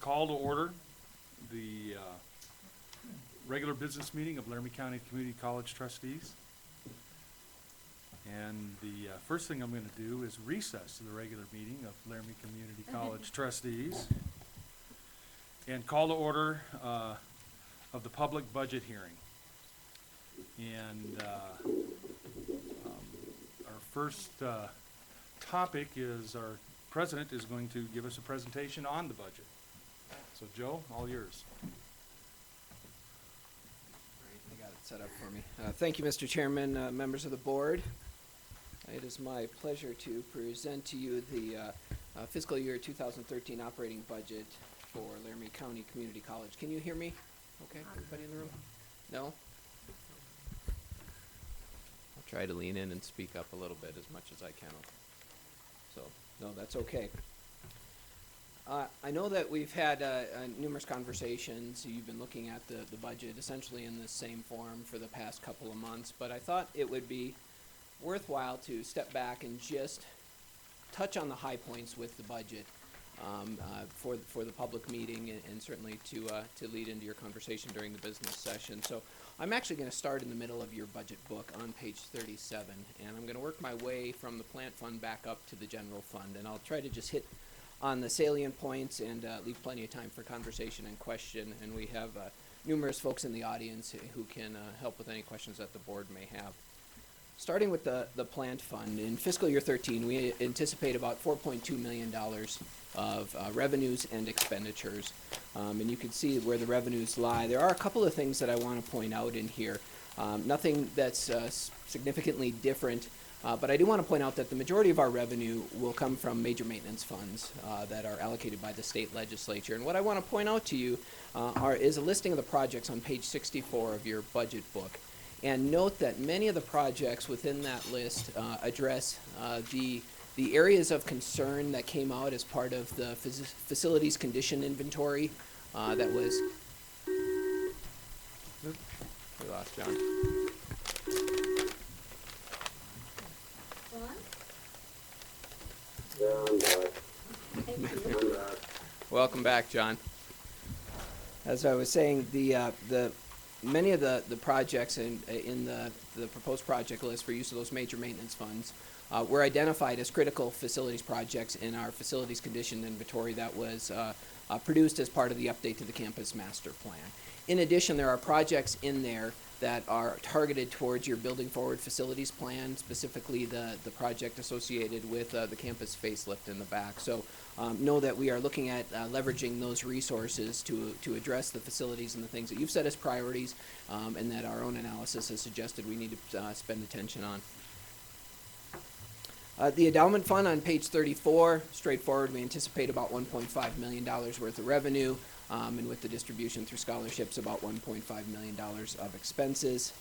Call to order the regular business meeting of Laramie County Community College trustees. And the first thing I'm going to do is recess the regular meeting of Laramie Community College trustees and call to order of the public budget hearing. And our first topic is our president is going to give us a presentation on the budget. So Joe, all yours. Great, they got it set up for me. Thank you, Mr. Chairman, members of the board. It is my pleasure to present to you the fiscal year 2013 operating budget for Laramie County Community College. Can you hear me? Okay, everybody in the room? No? I'll try to lean in and speak up a little bit as much as I can. So, no, that's okay. I know that we've had numerous conversations. You've been looking at the budget essentially in the same form for the past couple of months, but I thought it would be worthwhile to step back and just touch on the high points with the budget for the public meeting and certainly to lead into your conversation during the business session. So I'm actually going to start in the middle of your budget book on page 37, and I'm going to work my way from the plant fund back up to the general fund, and I'll try to just hit on the salient points and leave plenty of time for conversation and question. And we have numerous folks in the audience who can help with any questions that the board may have. Starting with the plant fund, in fiscal year 13, we anticipate about $4.2 million of revenues and expenditures. And you can see where the revenues lie. There are a couple of things that I want to point out in here. Nothing that's significantly different. But I do want to point out that the majority of our revenue will come from major maintenance funds that are allocated by the state legislature. And what I want to point out to you is a listing of the projects on page 64 of your budget book. And note that many of the projects within that list address the areas of concern that came out as part of the facilities condition inventory that was... We lost John. Welcome back, John. As I was saying, many of the projects in the proposed project list for use of those major maintenance funds were identified as critical facilities projects in our facilities condition inventory that was produced as part of the update to the campus master plan. In addition, there are projects in there that are targeted towards your building forward facilities plan, specifically the project associated with the campus facelift in the back. So know that we are looking at leveraging those resources to address the facilities and the things that you've set as priorities and that our own analysis has suggested we need to spend attention on. The endowment fund on page 34, straightforward, we anticipate about $1.5 million worth of revenue. And with the distribution through scholarships, about $1.5 million of expenses.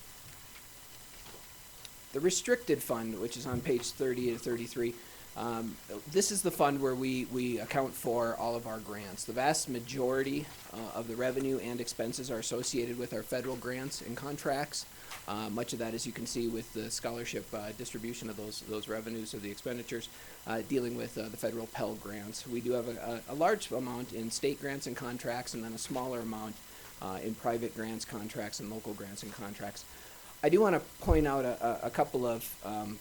The restricted fund, which is on page 30 to 33, this is the fund where we account for all of our grants. The vast majority of the revenue and expenses are associated with our federal grants and contracts. Much of that, as you can see, with the scholarship distribution of those revenues of the expenditures, dealing with the federal Pell grants. We do have a large amount in state grants and contracts, and then a smaller amount in private grants, contracts, and local grants and contracts. I do want to point out a couple of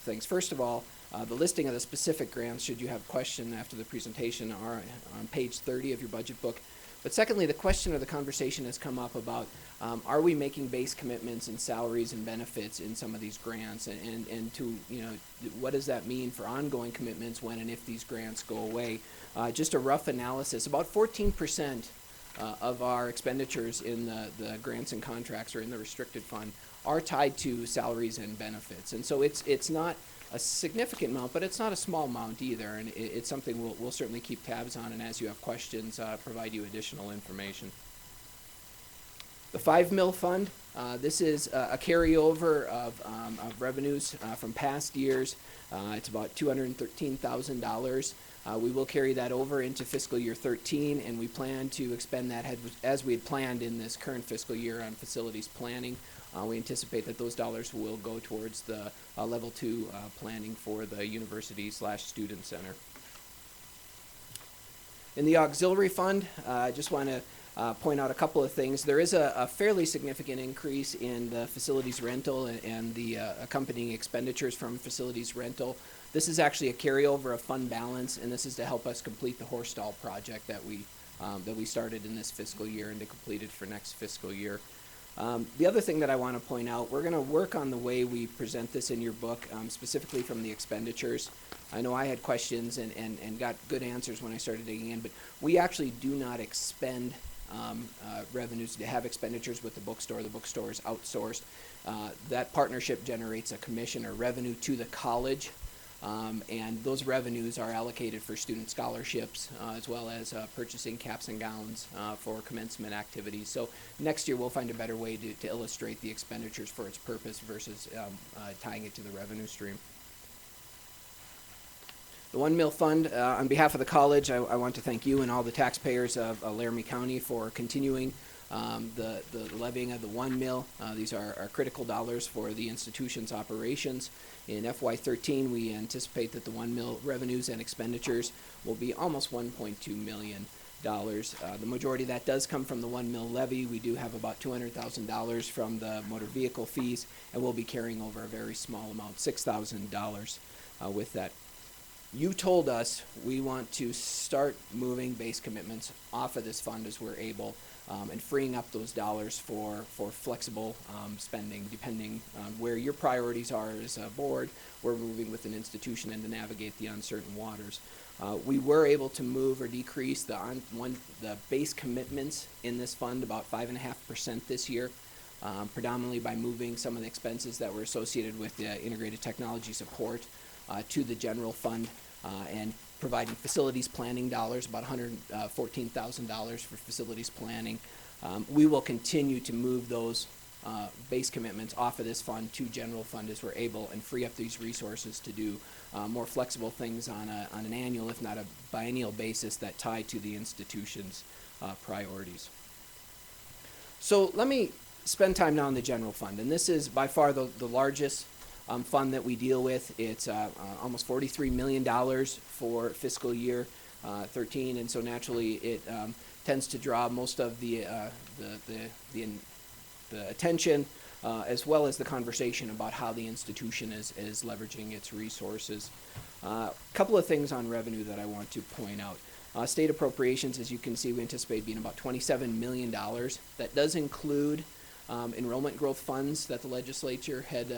things. First of all, the listing of the specific grants, should you have a question after the presentation, are on page 30 of your budget book. But secondly, the question or the conversation has come up about are we making base commitments in salaries and benefits in some of these grants, and to, you know, what does that mean for ongoing commitments when and if these grants go away? Just a rough analysis, about 14% of our expenditures in the grants and contracts or in the restricted fund are tied to salaries and benefits. And so it's not a significant amount, but it's not a small amount either, and it's something we'll certainly keep tabs on, and as you have questions, provide you additional information. The 5 mil fund, this is a carryover of revenues from past years. It's about $213,000. We will carry that over into fiscal year 13, and we plan to expend that as we had planned in this current fiscal year on facilities planning. We anticipate that those dollars will go towards the level 2 planning for the university/student center. In the auxiliary fund, I just want to point out a couple of things. There is a fairly significant increase in the facilities rental and the accompanying expenditures from facilities rental. This is actually a carryover of fund balance, and this is to help us complete the horse stall project that we started in this fiscal year and to complete it for next fiscal year. The other thing that I want to point out, we're going to work on the way we present this in your book, specifically from the expenditures. I know I had questions and got good answers when I started digging in, but we actually do not expend revenues to have expenditures with the bookstore. The bookstore is outsourced. That partnership generates a commission or revenue to the college, and those revenues are allocated for student scholarships as well as purchasing caps and gowns for commencement activities. So next year we'll find a better way to illustrate the expenditures for its purpose versus tying it to the revenue stream. The One Mill Fund, on behalf of the college, I want to thank you and all the taxpayers of Laramie County for continuing the levying of the 1 mill. These are critical dollars for the institution's operations. In FY13, we anticipate that the 1 mill revenues and expenditures will be almost $1.2 million. The majority of that does come from the 1 mill levy. We do have about $200,000 from the motor vehicle fees, and we'll be carrying over a very small amount, $6,000 with that. You told us we want to start moving base commitments off of this fund as we're able, and freeing up those dollars for flexible spending depending on where your priorities are as a board. We're moving with an institution and to navigate the uncertain waters. We were able to move or decrease the base commitments in this fund about 5.5% this year, predominantly by moving some of the expenses that were associated with the integrated technology support to the general fund, and providing facilities planning dollars, about $114,000 for facilities planning. We will continue to move those base commitments off of this fund to general fund as we're able, and free up these resources to do more flexible things on an annual, if not a biennial basis that tie to the institution's priorities. So let me spend time now on the general fund, and this is by far the largest fund that we deal with. It's almost $43 million for fiscal year 13, and so naturally it tends to draw most of the attention as well as the conversation about how the institution is leveraging its resources. A couple of things on revenue that I want to point out. State appropriations, as you can see, we anticipate being about $27 million. That does include enrollment growth funds that the legislature had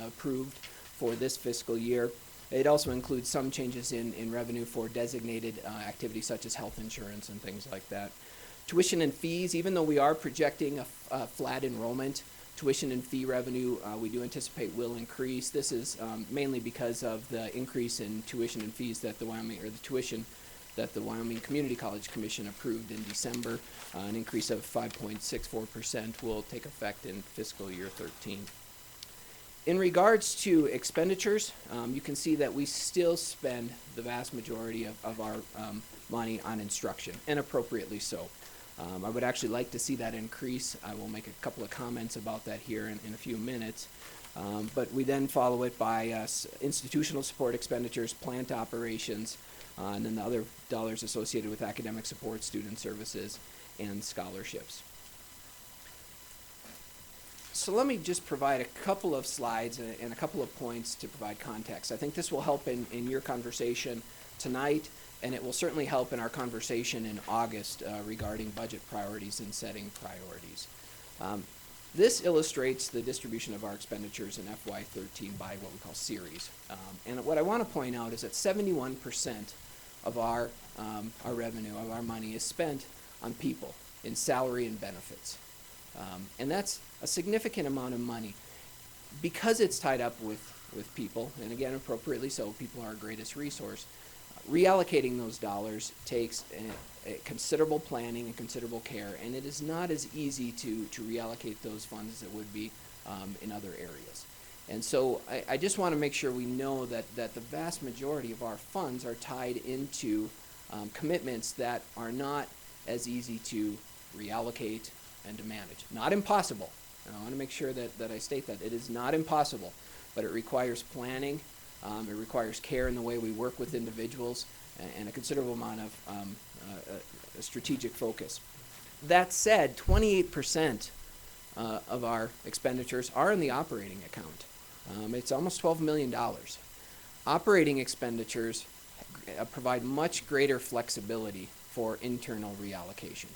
approved for this fiscal year. It also includes some changes in revenue for designated activities such as health insurance and things like that. Tuition and fees, even though we are projecting a flat enrollment, tuition and fee revenue we do anticipate will increase. This is mainly because of the increase in tuition and fees that the tuition that the Wyoming Community College Commission approved in December. An increase of 5.64% will take effect in fiscal year 13. In regards to expenditures, you can see that we still spend the vast majority of our money on instruction, and appropriately so. I would actually like to see that increase. I will make a couple of comments about that here in a few minutes. But we then follow it by institutional support expenditures, plant operations, and then the other dollars associated with academic support, student services, and scholarships. So let me just provide a couple of slides and a couple of points to provide context. I think this will help in your conversation tonight, and it will certainly help in our conversation in August regarding budget priorities and setting priorities. This illustrates the distribution of our expenditures in FY13 by what we call series. And what I want to point out is that 71% of our revenue, of our money, is spent on people in salary and benefits. And that's a significant amount of money. Because it's tied up with people, and again, appropriately so, people are our greatest resource, reallocating those dollars takes a considerable planning and considerable care, and it is not as easy to reallocate those funds as it would be in other areas. And so I just want to make sure we know that the vast majority of our funds are tied into commitments that are not as easy to reallocate and to manage. Not impossible. And I want to make sure that I state that. It is not impossible, but it requires planning. It requires care in the way we work with individuals, and a considerable amount of a strategic focus. That said, 28% of our expenditures are in the operating account. It's almost $12 million. Operating expenditures provide much greater flexibility for internal reallocation.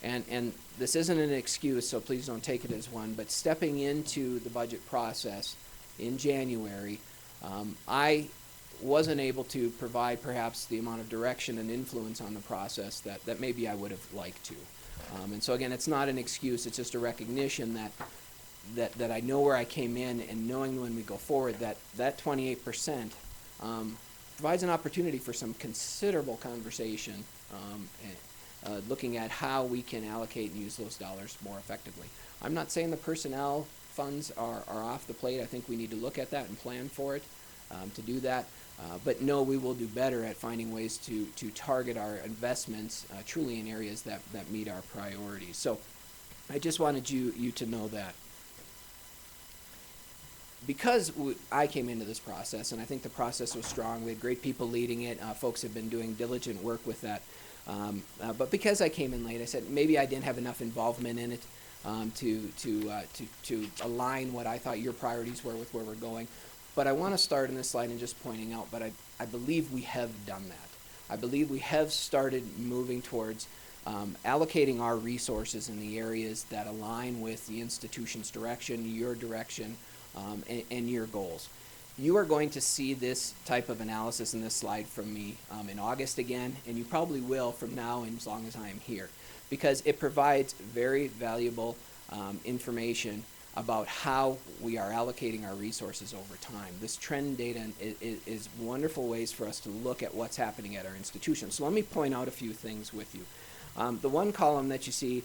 And this isn't an excuse, so please don't take it as one, but stepping into the budget process in January, I wasn't able to provide perhaps the amount of direction and influence on the process that maybe I would have liked to. And so again, it's not an excuse, it's just a recognition that I know where I came in, and knowing when we go forward that 28% provides an opportunity for some considerable conversation, looking at how we can allocate and use those dollars more effectively. I'm not saying the personnel funds are off the plate. I think we need to look at that and plan for it to do that. But no, we will do better at finding ways to target our investments truly in areas that meet our priorities. So I just wanted you to know that. Because I came into this process, and I think the process was strong, we had great people leading it, folks have been doing diligent work with that. But because I came in late, I said maybe I didn't have enough involvement in it to align what I thought your priorities were with where we're going. But I want to start in this slide and just pointing out, but I believe we have done that. I believe we have started moving towards allocating our resources in the areas that align with the institution's direction, your direction, and your goals. You are going to see this type of analysis in this slide from me in August again, and you probably will from now and as long as I am here, because it provides very valuable information about how we are allocating our resources over time. This trend data is wonderful ways for us to look at what's happening at our institution. So let me point out a few things with you. The one column that you see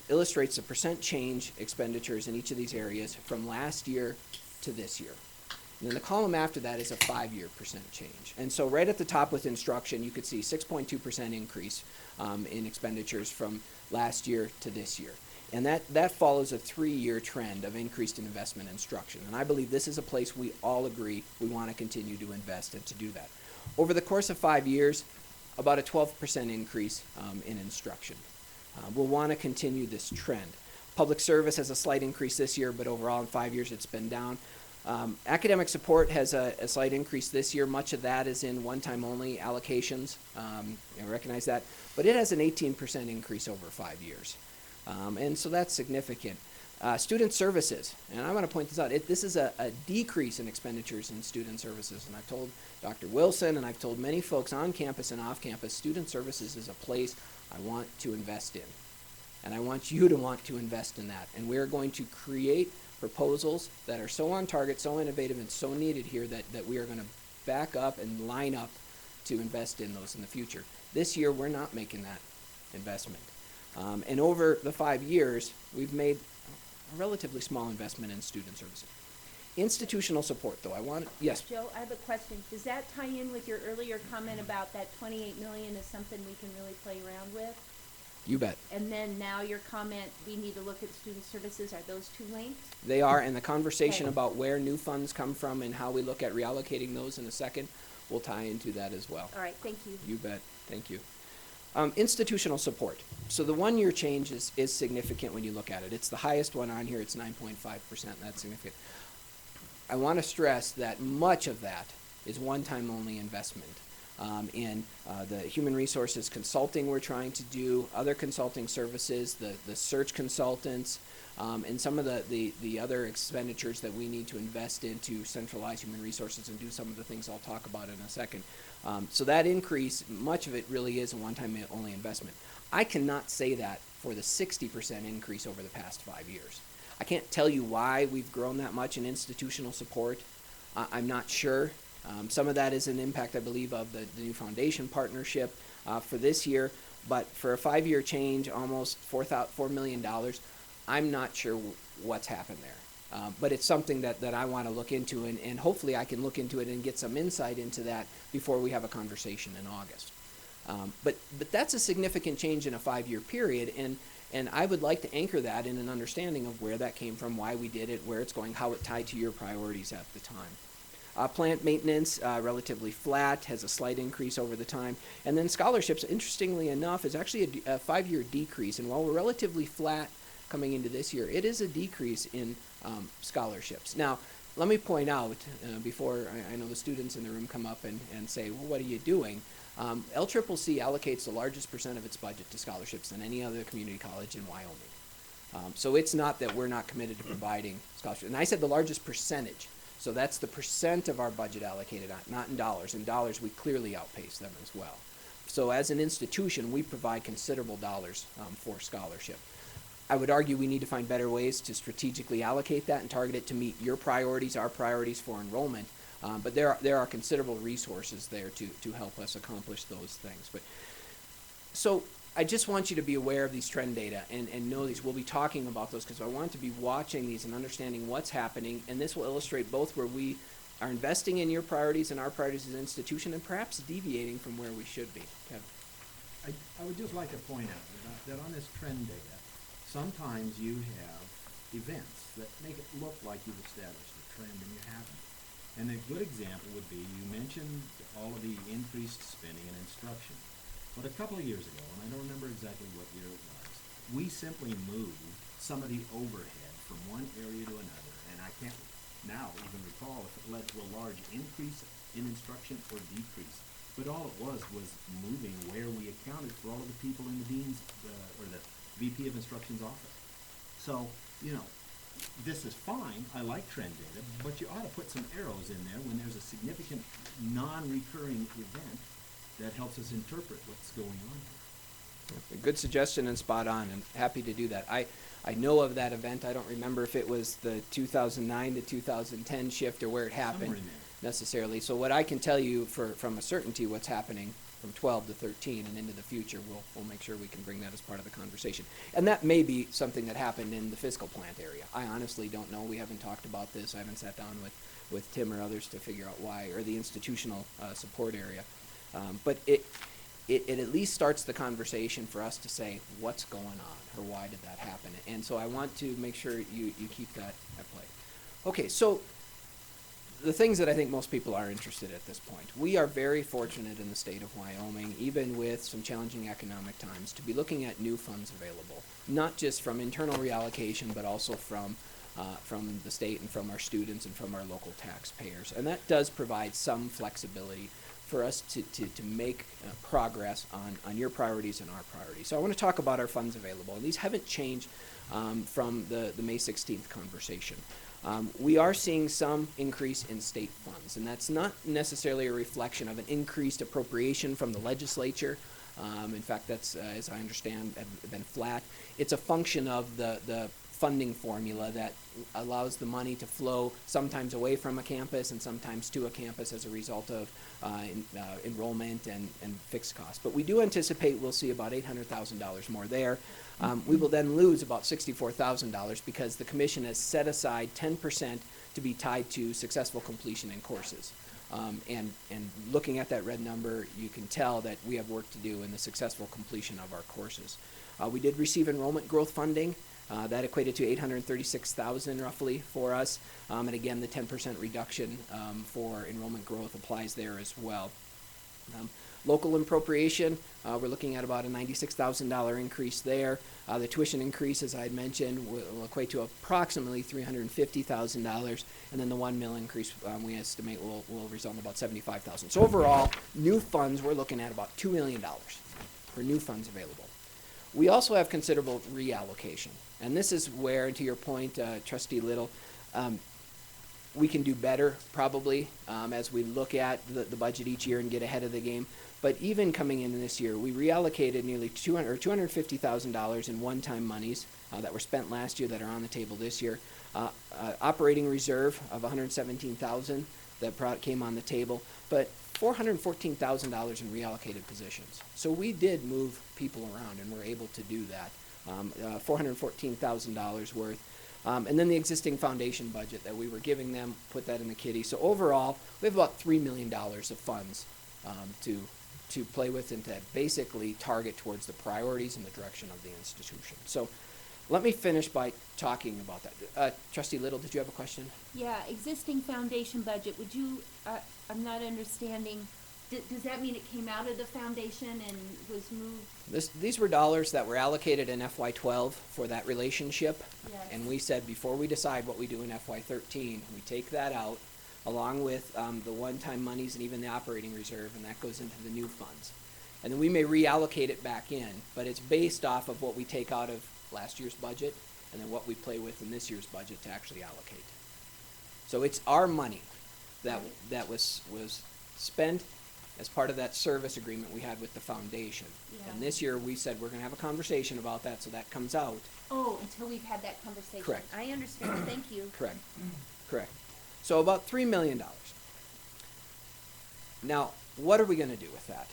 illustrates the percent change expenditures in each of these areas from last year to this year. And then the column after that is a 5-year percent change. And so right at the top with instruction, you could see 6.2% increase in expenditures from last year to this year. And that follows a 3-year trend of increased investment in instruction. And I believe this is a place we all agree we want to continue to invest and to do that. Over the course of 5 years, about a 12% increase in instruction. We'll want to continue this trend. Public service has a slight increase this year, but overall in 5 years it's been down. Academic support has a slight increase this year. Much of that is in one-time only allocations. I recognize that. But it has an 18% increase over 5 years. And so that's significant. Student services, and I want to point this out, this is a decrease in expenditures in student services. And I've told Dr. Wilson and I've told many folks on campus and off campus, student services is a place I want to invest in. And I want you to want to invest in that. And we're going to create proposals that are so on target, so innovative, and so needed here that we are going to back up and line up to invest in those in the future. This year, we're not making that investment. And over the 5 years, we've made a relatively small investment in student services. Institutional support, though, yes? Joe, I have a question. Does that tie in with your earlier comment about that $28 million is something we can really play around with? You bet. And then now your comment, we need to look at student services, are those two linked? They are, and the conversation Okay. about where new funds come from and how we look at reallocating those in a second will tie into that as well. All right, thank you. You bet. Thank you. Institutional support. So the 1-year change is significant when you look at it. It's the highest one on here. It's 9.5%. That's significant. I want to stress that much of that is one-time only investment in the human resources consulting we're trying to do, other consulting services, the search consultants, and some of the other expenditures that we need to invest in to centralize human resources and do some of the things I'll talk about in a second. So that increase, much of it really is a one-time only investment. I cannot say that for the 60% increase over the past 5 years. I can't tell you why we've grown that much in institutional support. I'm not sure. Some of that is an impact, I believe, of the new foundation partnership for this year. But for a 5-year change, almost $4 million, I'm not sure what's happened there. But it's something that I want to look into, and hopefully I can look into it and get some insight into that before we have a conversation in August. But that's a significant change in a 5-year period, and I would like to anchor that in an understanding of where that came from, why we did it, where it's going, how it tied to your priorities at the time. Plant maintenance, relatively flat, has a slight increase over the time. And then scholarships, interestingly enough, is actually a 5-year decrease. And while we're relatively flat coming into this year, it is a decrease in scholarships. Now, let me point out, before I know the students in the room come up and say, well, what are you doing? LCCC allocates the largest percent of its budget to scholarships than any other community college in Wyoming. So it's not that we're not committed to providing scholarships. And I said the largest percentage. So that's the percent of our budget allocated, not in dollars. In dollars, we clearly outpace them as well. So as an institution, we provide considerable dollars for scholarship. I would argue we need to find better ways to strategically allocate that and target it to meet your priorities, our priorities for enrollment. But there are considerable resources there to help us accomplish those things. So I just want you to be aware of these trend data and know these. We'll be talking about those because I want to be watching these and understanding what's happening. And this will illustrate both where we are investing in your priorities and our priorities as an institution and perhaps deviating from where we should be. Kevin. I would just like to point out that on this trend data, sometimes you have events that make it look like you've established a trend and you haven't. And a good example would be, you mentioned all of the increased spending and instruction. But a couple of years ago, and I don't remember exactly what year it was, we simply moved some of the overhead from one area to another. And I can't now even recall if it led to a large increase in instruction or decrease. But all it was moving where we accounted for all of the people in the dean's or the VP of Instruction's office. So, this is fine. I like trend data, but you ought to put some arrows in there when there's a significant non-recurring event that helps us interpret what's going on here. A good suggestion and spot on, and happy to do that. I know of that event. I don't remember if it was the 2009 to 2010 shift or where it happened Somewhere in there. necessarily. So what I can tell you from a certainty what's happening from 12 to 13 and into the future, we'll make sure we can bring that as part of the conversation. And that may be something that happened in the fiscal plant area. I honestly don't know. We haven't talked about this. I haven't sat down with Tim or others to figure out why, or the institutional support area. But it at least starts the conversation for us to say what's going on or why did that happen. And so I want to make sure you keep that at play. Okay, so the things that I think most people are interested at this point. We are very fortunate in the state of Wyoming, even with some challenging economic times, to be looking at new funds available, not just from internal reallocation, but also from the state and from our students and from our local taxpayers. And that does provide some flexibility for us to make progress on your priorities and our priorities. So I want to talk about our funds available. And these haven't changed from the May 16th conversation. We are seeing some increase in state funds, and that's not necessarily a reflection of an increased appropriation from the legislature. In fact, that's, as I understand, have been flat. It's a function of the funding formula that allows the money to flow sometimes away from a campus and sometimes to a campus as a result of enrollment and fixed costs. But we do anticipate we'll see about $800,000 more there. We will then lose about $64,000 because the commission has set aside 10% to be tied to successful completion in courses. And looking at that red number, you can tell that we have work to do in the successful completion of our courses. We did receive enrollment growth funding. That equated to $836,000 roughly for us. And again, the 10% reduction for enrollment growth applies there as well. Local appropriation, we're looking at about a $96,000 increase there. The tuition increase, as I had mentioned, will equate to approximately $350,000, and then the $1 million increase we estimate will result in about $75,000. So overall, new funds, we're looking at about $2 million for new funds available. We also have considerable reallocation, and this is where, to your point, Trustee Little, we can do better probably as we look at the budget each year and get ahead of the game. But even coming into this year, we reallocated nearly $250,000 in one-time monies that were spent last year that are on the table this year. Operating reserve of $117,000 that came on the table, but $414,000 in reallocated positions. So we did move people around, and we're able to do that. $414,000 worth. And then the existing foundation budget that we were giving them, put that in the kitty. So overall, we have about $3 million of funds to play with and to basically target towards the priorities and the direction of the institution. So let me finish by talking about that. Trustee Little, did you have a question? Yeah, existing foundation budget, would you, I'm not understanding, does that mean it came out of the foundation and was moved? These were dollars that were allocated in FY12 for that relationship. Yes. And we said before we decide what we do in FY13, we take that out along with the one-time monies and even the operating reserve, and that goes into the new funds. And then we may reallocate it back in, but it's based off of what we take out of last year's budget and then what we play with in this year's budget to actually allocate. So it's our money that was spent as part of that service agreement we had with the foundation. Yeah. And this year we said we're gonna have a conversation about that, so that comes out. Oh, until we've had that conversation. Correct. I understand, thank you. Correct, correct. So about $3 million. Now, what are we gonna do with that?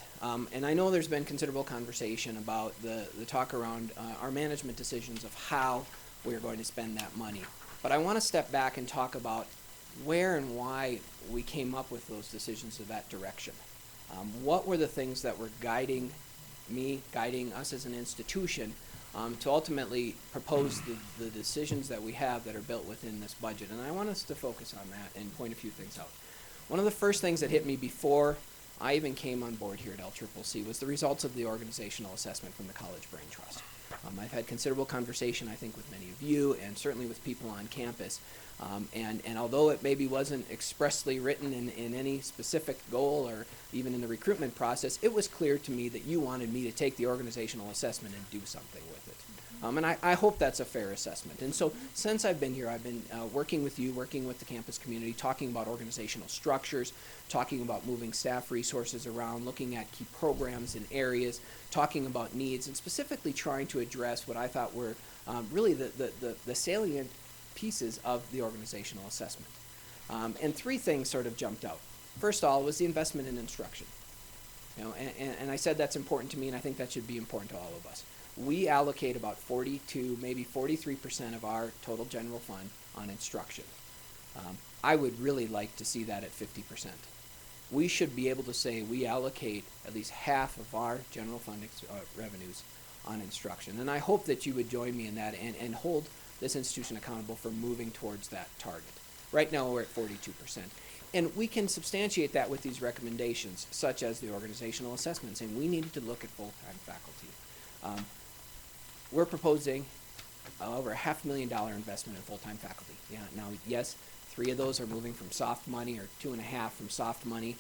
And I know there's been considerable conversation about the talk around our management decisions of how we're going to spend that money. But I wanna step back and talk about where and why we came up with those decisions of that direction. What were the things that were guiding us as an institution to ultimately propose the decisions that we have that are built within this budget? And I want us to focus on that and point a few things out. One of the first things that hit me before I even came on board here at LCCC was the results of the organizational assessment from the College Brain Trust. I've had considerable conversation, I think, with many of you and certainly with people on campus. And although it maybe wasn't expressly written in any specific goal or even in the recruitment process, it was clear to me that you wanted me to take the organizational assessment and do something with it. And I hope that's a fair assessment. And so since I've been here, I've been working with you, working with the campus community, talking about organizational structures, talking about moving staff resources around, looking at key programs and areas, talking about needs, and specifically trying to address what I thought were really the salient pieces of the organizational assessment. And three things sort of jumped out. First of all was the investment in instruction. You know, and I said that's important to me, and I think that should be important to all of us. We allocate about 42, maybe 43% of our total general fund on instruction. I would really like to see that at 50%. We should be able to say we allocate at least half of our general fund revenues on instruction. And I hope that you would join me in that and hold this institution accountable for moving towards that target. Right now we're at 42%. And we can substantiate that with these recommendations, such as the organizational assessment, saying we need to look at full-time faculty. We're proposing over $500,000 investment in full-time faculty. Yeah, now, yes, 3 of those are moving from soft money, or 2.5 from soft money,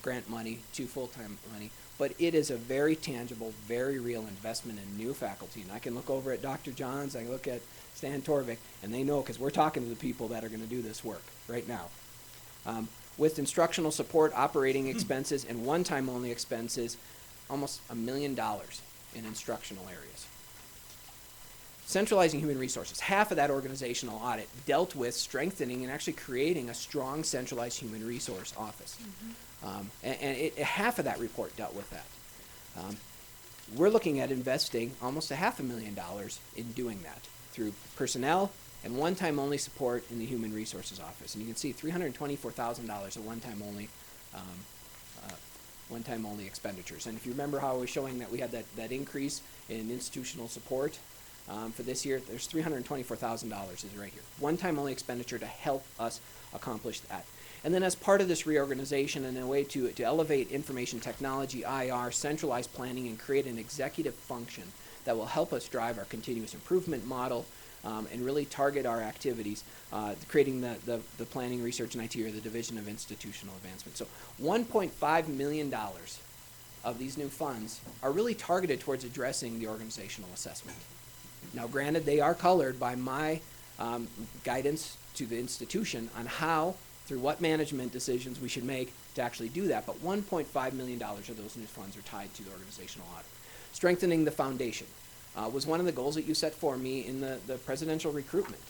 grant money, to full-time money. But it is a very tangible, very real investment in new faculty. And I can look over at Dr. Johns, I can look at Stan Torvik, and they know because we're talking to the people that are going to do this work right now. With instructional support, operating expenses, and one-time only expenses, almost $1 million in instructional areas. Centralizing human resources. Half of that organizational audit dealt with strengthening and actually creating a strong centralized human resource office. Half of that report dealt with that. We're looking at investing almost $500,000 in doing that through personnel and one-time only support in the human resources office. And you can see $324,000 of one-time only expenditures. And if you remember how I was showing that we had that increase in institutional support for this year, there's $324,000 is right here. One-time only expenditure to help us accomplish that. And then as part of this reorganization and a way to elevate information technology, IR, centralized planning, and create an executive function that will help us drive our continuous improvement model and really target our activities, creating the planning, research, and IT, or the Division of Institutional Advancement. So $1.5 million of these new funds are really targeted towards addressing the organizational assessment. Now, granted, they are colored by my guidance to the institution on how, through what management decisions we should make to actually do that, but $1.5 million of those new funds are tied to the organizational audit. Strengthening the foundation was one of the goals that you set for me in the presidential recruitment.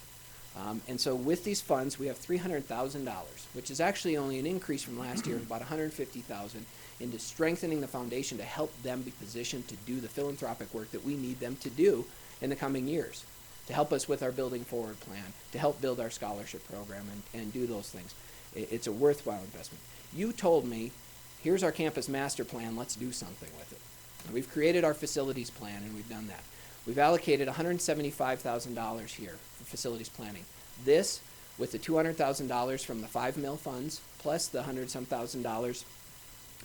And so with these funds, we have $300,000, which is actually only an increase from last year of about $150,000 into strengthening the foundation to help them be positioned to do the philanthropic work that we need them to do in the coming years, to help us with our Building Forward plan, to help build our scholarship program and do those things. It's a worthwhile investment. You told me, here's our campus master plan, let's do something with it. And we've created our facilities plan, and we've done that. We've allocated $175,000 here for facilities planning. This, with the $200,000 from the 5 mil funds, plus the $100-some thousand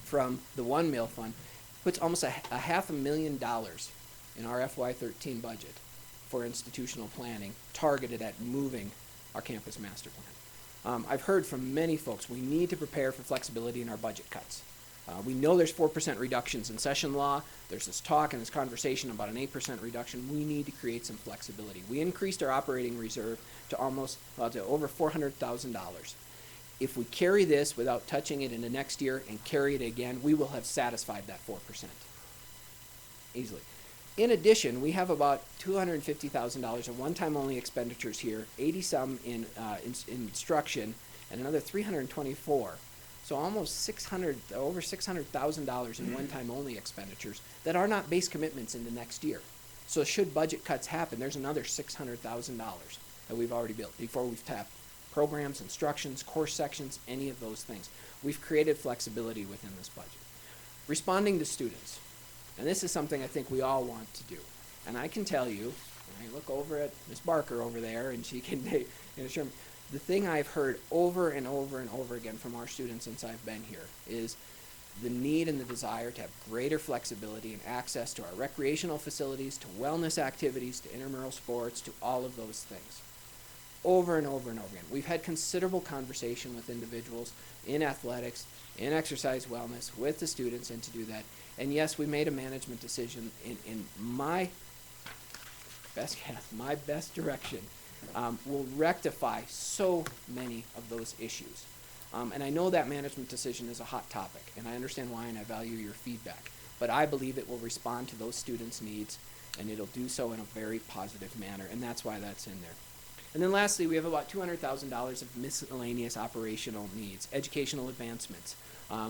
from the 1 mil fund, puts almost a $500,000 in our FY13 budget for institutional planning targeted at moving our campus master plan. I've heard from many folks, we need to prepare for flexibility in our budget cuts. We know there's 4% reductions in session law. There's this talk and this conversation about an 8% reduction. We need to create some flexibility. We increased our operating reserve to to over $400,000. If we carry this without touching it into next year and carry it again, we will have satisfied that 4% easily. In addition, we have about $250,000 of one-time only expenditures here, 80-some in instruction, and another 324. So almost over $600,000 in one-time only expenditures that are not base commitments into next year. So should budget cuts happen, there's another $600,000 that we've already built before we've tapped programs, instructions, course sections, any of those things. We've created flexibility within this budget. Responding to students. And this is something I think we all want to do. And I can tell you, when I look over at Ms. Barker over there, and she can assure me, the thing I've heard over and over and over again from our students since I've been here is the need and the desire to have greater flexibility and access to our recreational facilities, to wellness activities, to intramural sports, to all of those things. Over and over and over again. We've had considerable conversation with individuals in athletics, in exercise wellness, with the students, and to do that. And yes, we made a management decision in my best guess, my best direction, will rectify so many of those issues. And I know that management decision is a hot topic, and I understand why, and I value your feedback. But I believe it will respond to those students' needs, and it'll do so in a very positive manner, and that's why that's in there. And then lastly, we have about $200,000 of miscellaneous operational needs, educational advancements.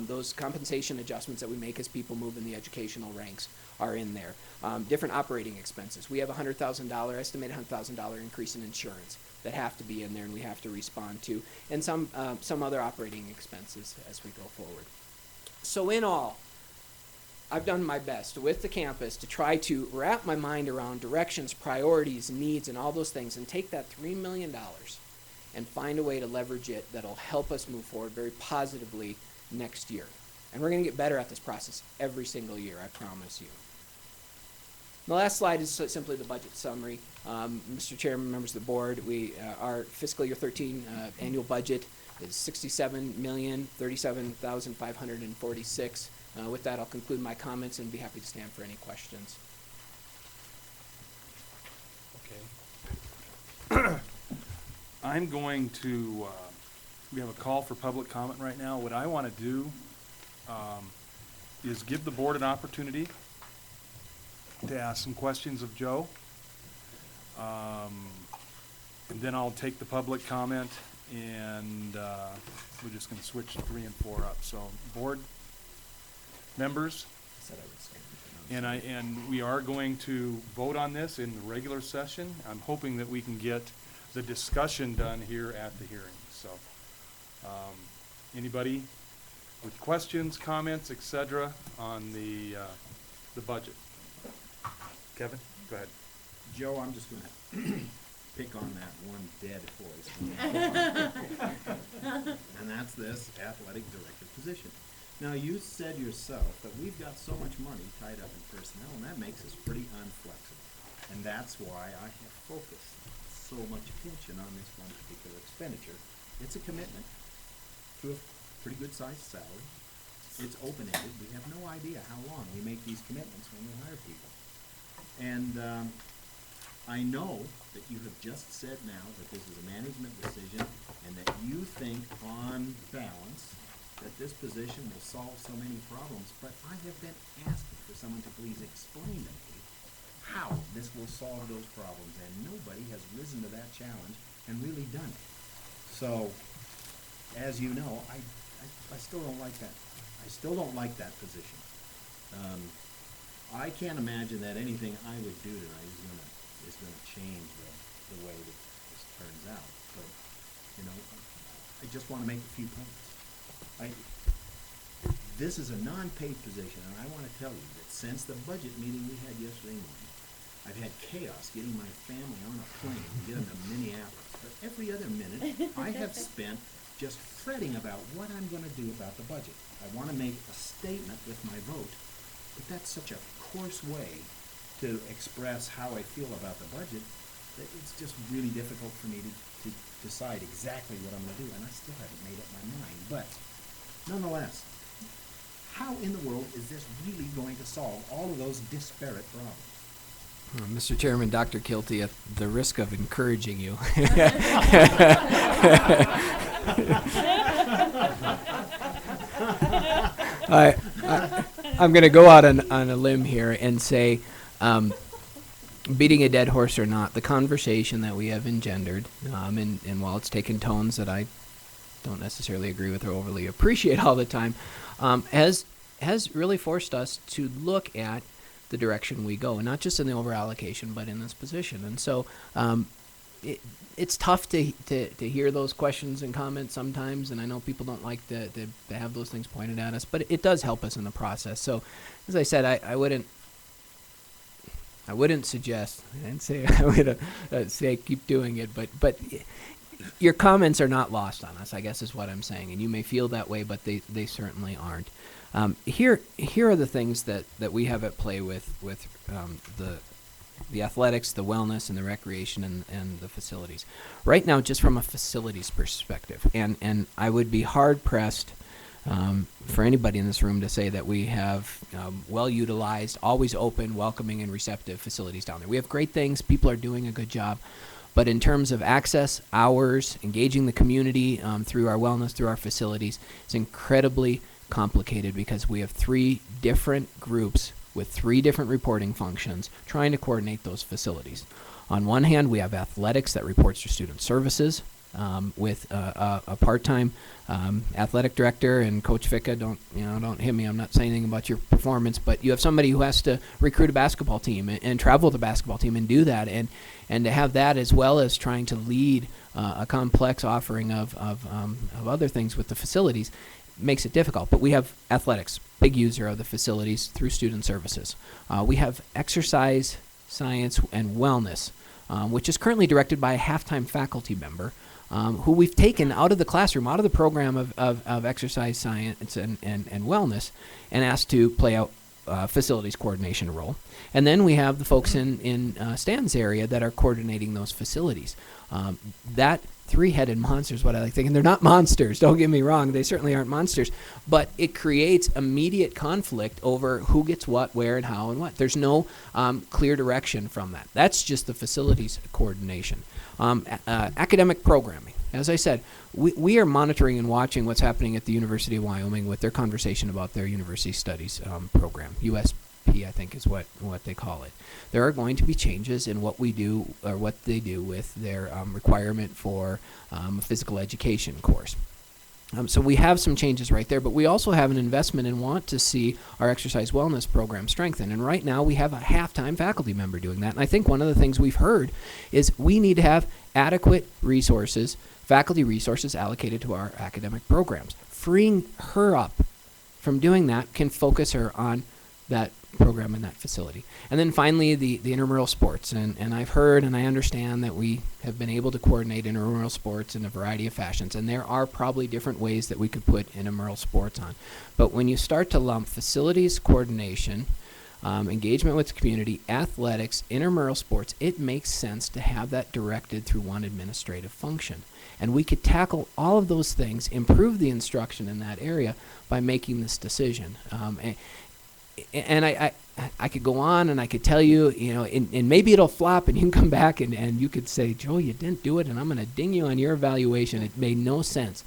Those compensation adjustments that we make as people move in the educational ranks are in there. Different operating expenses. We have a $100,000, estimated $100,000 increase in insurance that have to be in there and we have to respond to, and some other operating expenses as we go forward. So in all, I've done my best with the campus to try to wrap my mind around directions, priorities, needs, and all those things, and take that $3 million and find a way to leverage it that'll help us move forward very positively next year. And we're going to get better at this process every single year, I promise you. The last slide is simply the budget summary. Mr. Chairman, members of the board, our fiscal year 13 annual budget is $67,037,546. With that, I'll conclude my comments and be happy to stand for any questions. Okay. I'm going to, we have a call for public comment right now. What I want to do is give the board an opportunity to ask some questions of Joe. And then I'll take the public comment, and we're just going to switch 3 and 4 up. So, board members, and we are going to vote on this in the regular session. I'm hoping that we can get the discussion done here at the hearing. So, anybody with questions, comments, etc. on the budget? Kevin, go ahead. Joe, I'm just gonna pick on that one dead horse. And that's this athletic director position. Now, you said yourself that we've got so much money tied up in personnel, and that makes us pretty unflexible. And that's why I have focused so much attention on this one particular expenditure. It's a commitment to a pretty good-sized salary. It's open-ended. We have no idea how long we make these commitments when we hire people. And I know that you have just said now that this is a management decision and that you think on balance that this position will solve so many problems, but I have been asking for someone to please explain to me how this will solve those problems, and nobody has risen to that challenge and really done it. So, as you know, I still don't like that. I still don't like that position. I can't imagine that anything I would do tonight is gonna change the way that this turns out. But you know, I just want to make a few points. This is a non-paid position, and I want to tell you that since the budget meeting we had yesterday morning, I've had chaos getting my family on a plane to get them to Minneapolis. But every other minute, I have spent just fretting about what I'm going to do about the budget. I want to make a statement with my vote, but that's such a coarse way to express how I feel about the budget that it's just really difficult for me to decide exactly what I'm going to do, and I still haven't made up my mind. But nonetheless, how in the world is this really going to solve all of those disparate problems? Mr. Chairman, Dr. Kilty, at the risk of encouraging you, I'm going to go out on a limb here and say, beating a dead horse or not, the conversation that we have engendered, and while it's taken tones that I don't necessarily agree with or overly appreciate all the time, has really forced us to look at the direction we go, and not just in the over-allocation, but in this position. And so it's tough to hear those questions and comments sometimes, and I know people don't like to have those things pointed at us, but it does help us in the process. So, as I said, I wouldn't suggest, I didn't say I would say keep doing it, but your comments are not lost on us, I guess is what I'm saying, and you may feel that way, but they certainly aren't. Here are the things that we have at play with the athletics, the wellness, and the recreation, and the facilities. Right now, just from a facilities perspective, and I would be hard-pressed for anybody in this room to say that we have well-utilized, always open, welcoming, and receptive facilities down there. We have great things. People are doing a good job. But in terms of access, hours, engaging the community through our wellness, through our facilities, it's incredibly complicated because we have 3 different groups with 3 different reporting functions trying to coordinate those facilities. On one hand, we have athletics that reports to student services with a part-time athletic director, and Coach Ficca, don't hit me. I'm not saying anything about your performance, but you have somebody who has to recruit a basketball team and travel with the basketball team and do that, and to have that as well as trying to lead a complex offering of other things with the facilities makes it difficult. But we have athletics, big user of the facilities through student services. We have exercise, science, and wellness, which is currently directed by a half-time faculty member who we've taken out of the classroom, out of the program of exercise, science, and wellness, and asked to play out facilities coordination role. And then we have the folks in Stan's area that are coordinating those facilities. That 3-headed monster is what I like thinking. They're not monsters, don't get me wrong. They certainly aren't monsters. But it creates immediate conflict over who gets what, where, and how, and what. There's no clear direction from that. That's just the facilities coordination. Academic programming. As I said, we are monitoring and watching what's happening at the University of Wyoming with their conversation about their university studies program. USP, I think, is what they call it. There are going to be changes in what we do or what they do with their requirement for a physical education course. So we have some changes right there, but we also have an investment and want to see our exercise wellness program strengthen. And right now we have a half-time faculty member doing that. And I think one of the things we've heard is we need to have adequate resources, faculty resources allocated to our academic programs. Freeing her up from doing that can focus her on that program in that facility. And then finally, the intramural sports. And I've heard and I understand that we have been able to coordinate intramural sports in a variety of fashions. And there are probably different ways that we could put intramural sports on. But when you start to lump facilities coordination, engagement with the community, athletics, intramural sports, it makes sense to have that directed through one administrative function. And we could tackle all of those things, improve the instruction in that area by making this decision. And I could go on and I could tell you, and maybe it'll flop and you can come back and you could say, Joe, you didn't do it, and I'm going to ding you on your evaluation. It made no sense.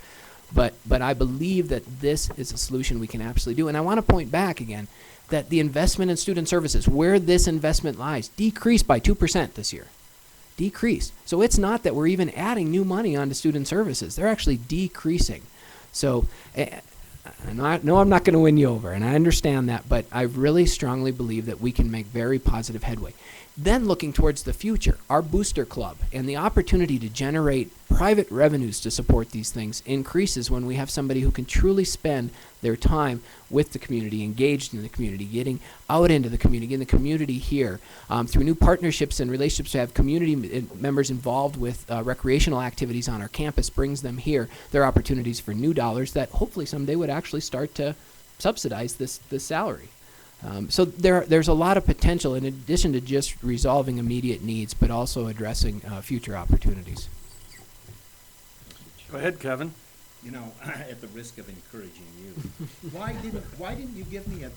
But I believe that this is a solution we can absolutely do. And I want to point back again that the investment in student services, where this investment lies, decreased by 2% this year. Decreased. So it's not that we're even adding new money onto student services. They're actually decreasing. So I know I'm not going to win you over, and I understand that, but I really strongly believe that we can make very positive headway. Then looking towards the future, our booster club and the opportunity to generate private revenues to support these things increases when we have somebody who can truly spend their time with the community, engaged in the community, getting out into the community, getting the community here. Through new partnerships and relationships to have community members involved with recreational activities on our campus brings them here. There are opportunities for new dollars that hopefully someday would actually start to subsidize this salary. So there's a lot of potential in addition to just resolving immediate needs, but also addressing future opportunities. Go ahead, Kevin. You know, at the risk of encouraging you, why didn't you give me an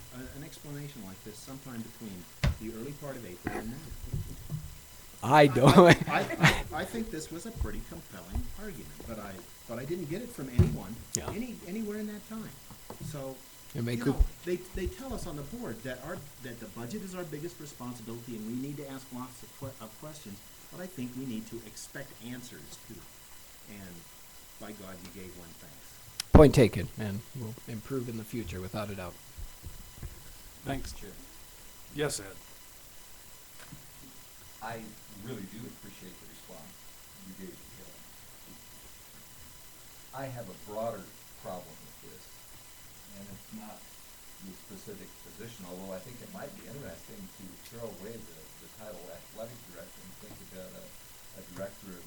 explanation like this sometime between the early part of April and now? I don't. I think this was a pretty compelling argument, but I didn't get it from anyone, Yeah. anywhere in that time. So, It may you could- know, they tell us on the board that the budget is our biggest responsibility and we need to ask lots of questions, but I think we need to expect answers too. And by God, you gave one, thanks. Point taken, and we'll improve in the future without a doubt. Thanks, Chair. Yes, Ed. I really do appreciate the response you gave, Kevin. I have a broader problem with this, and it's not the specific position, although I think it might be interesting to throw away the title athletic director and think about a director of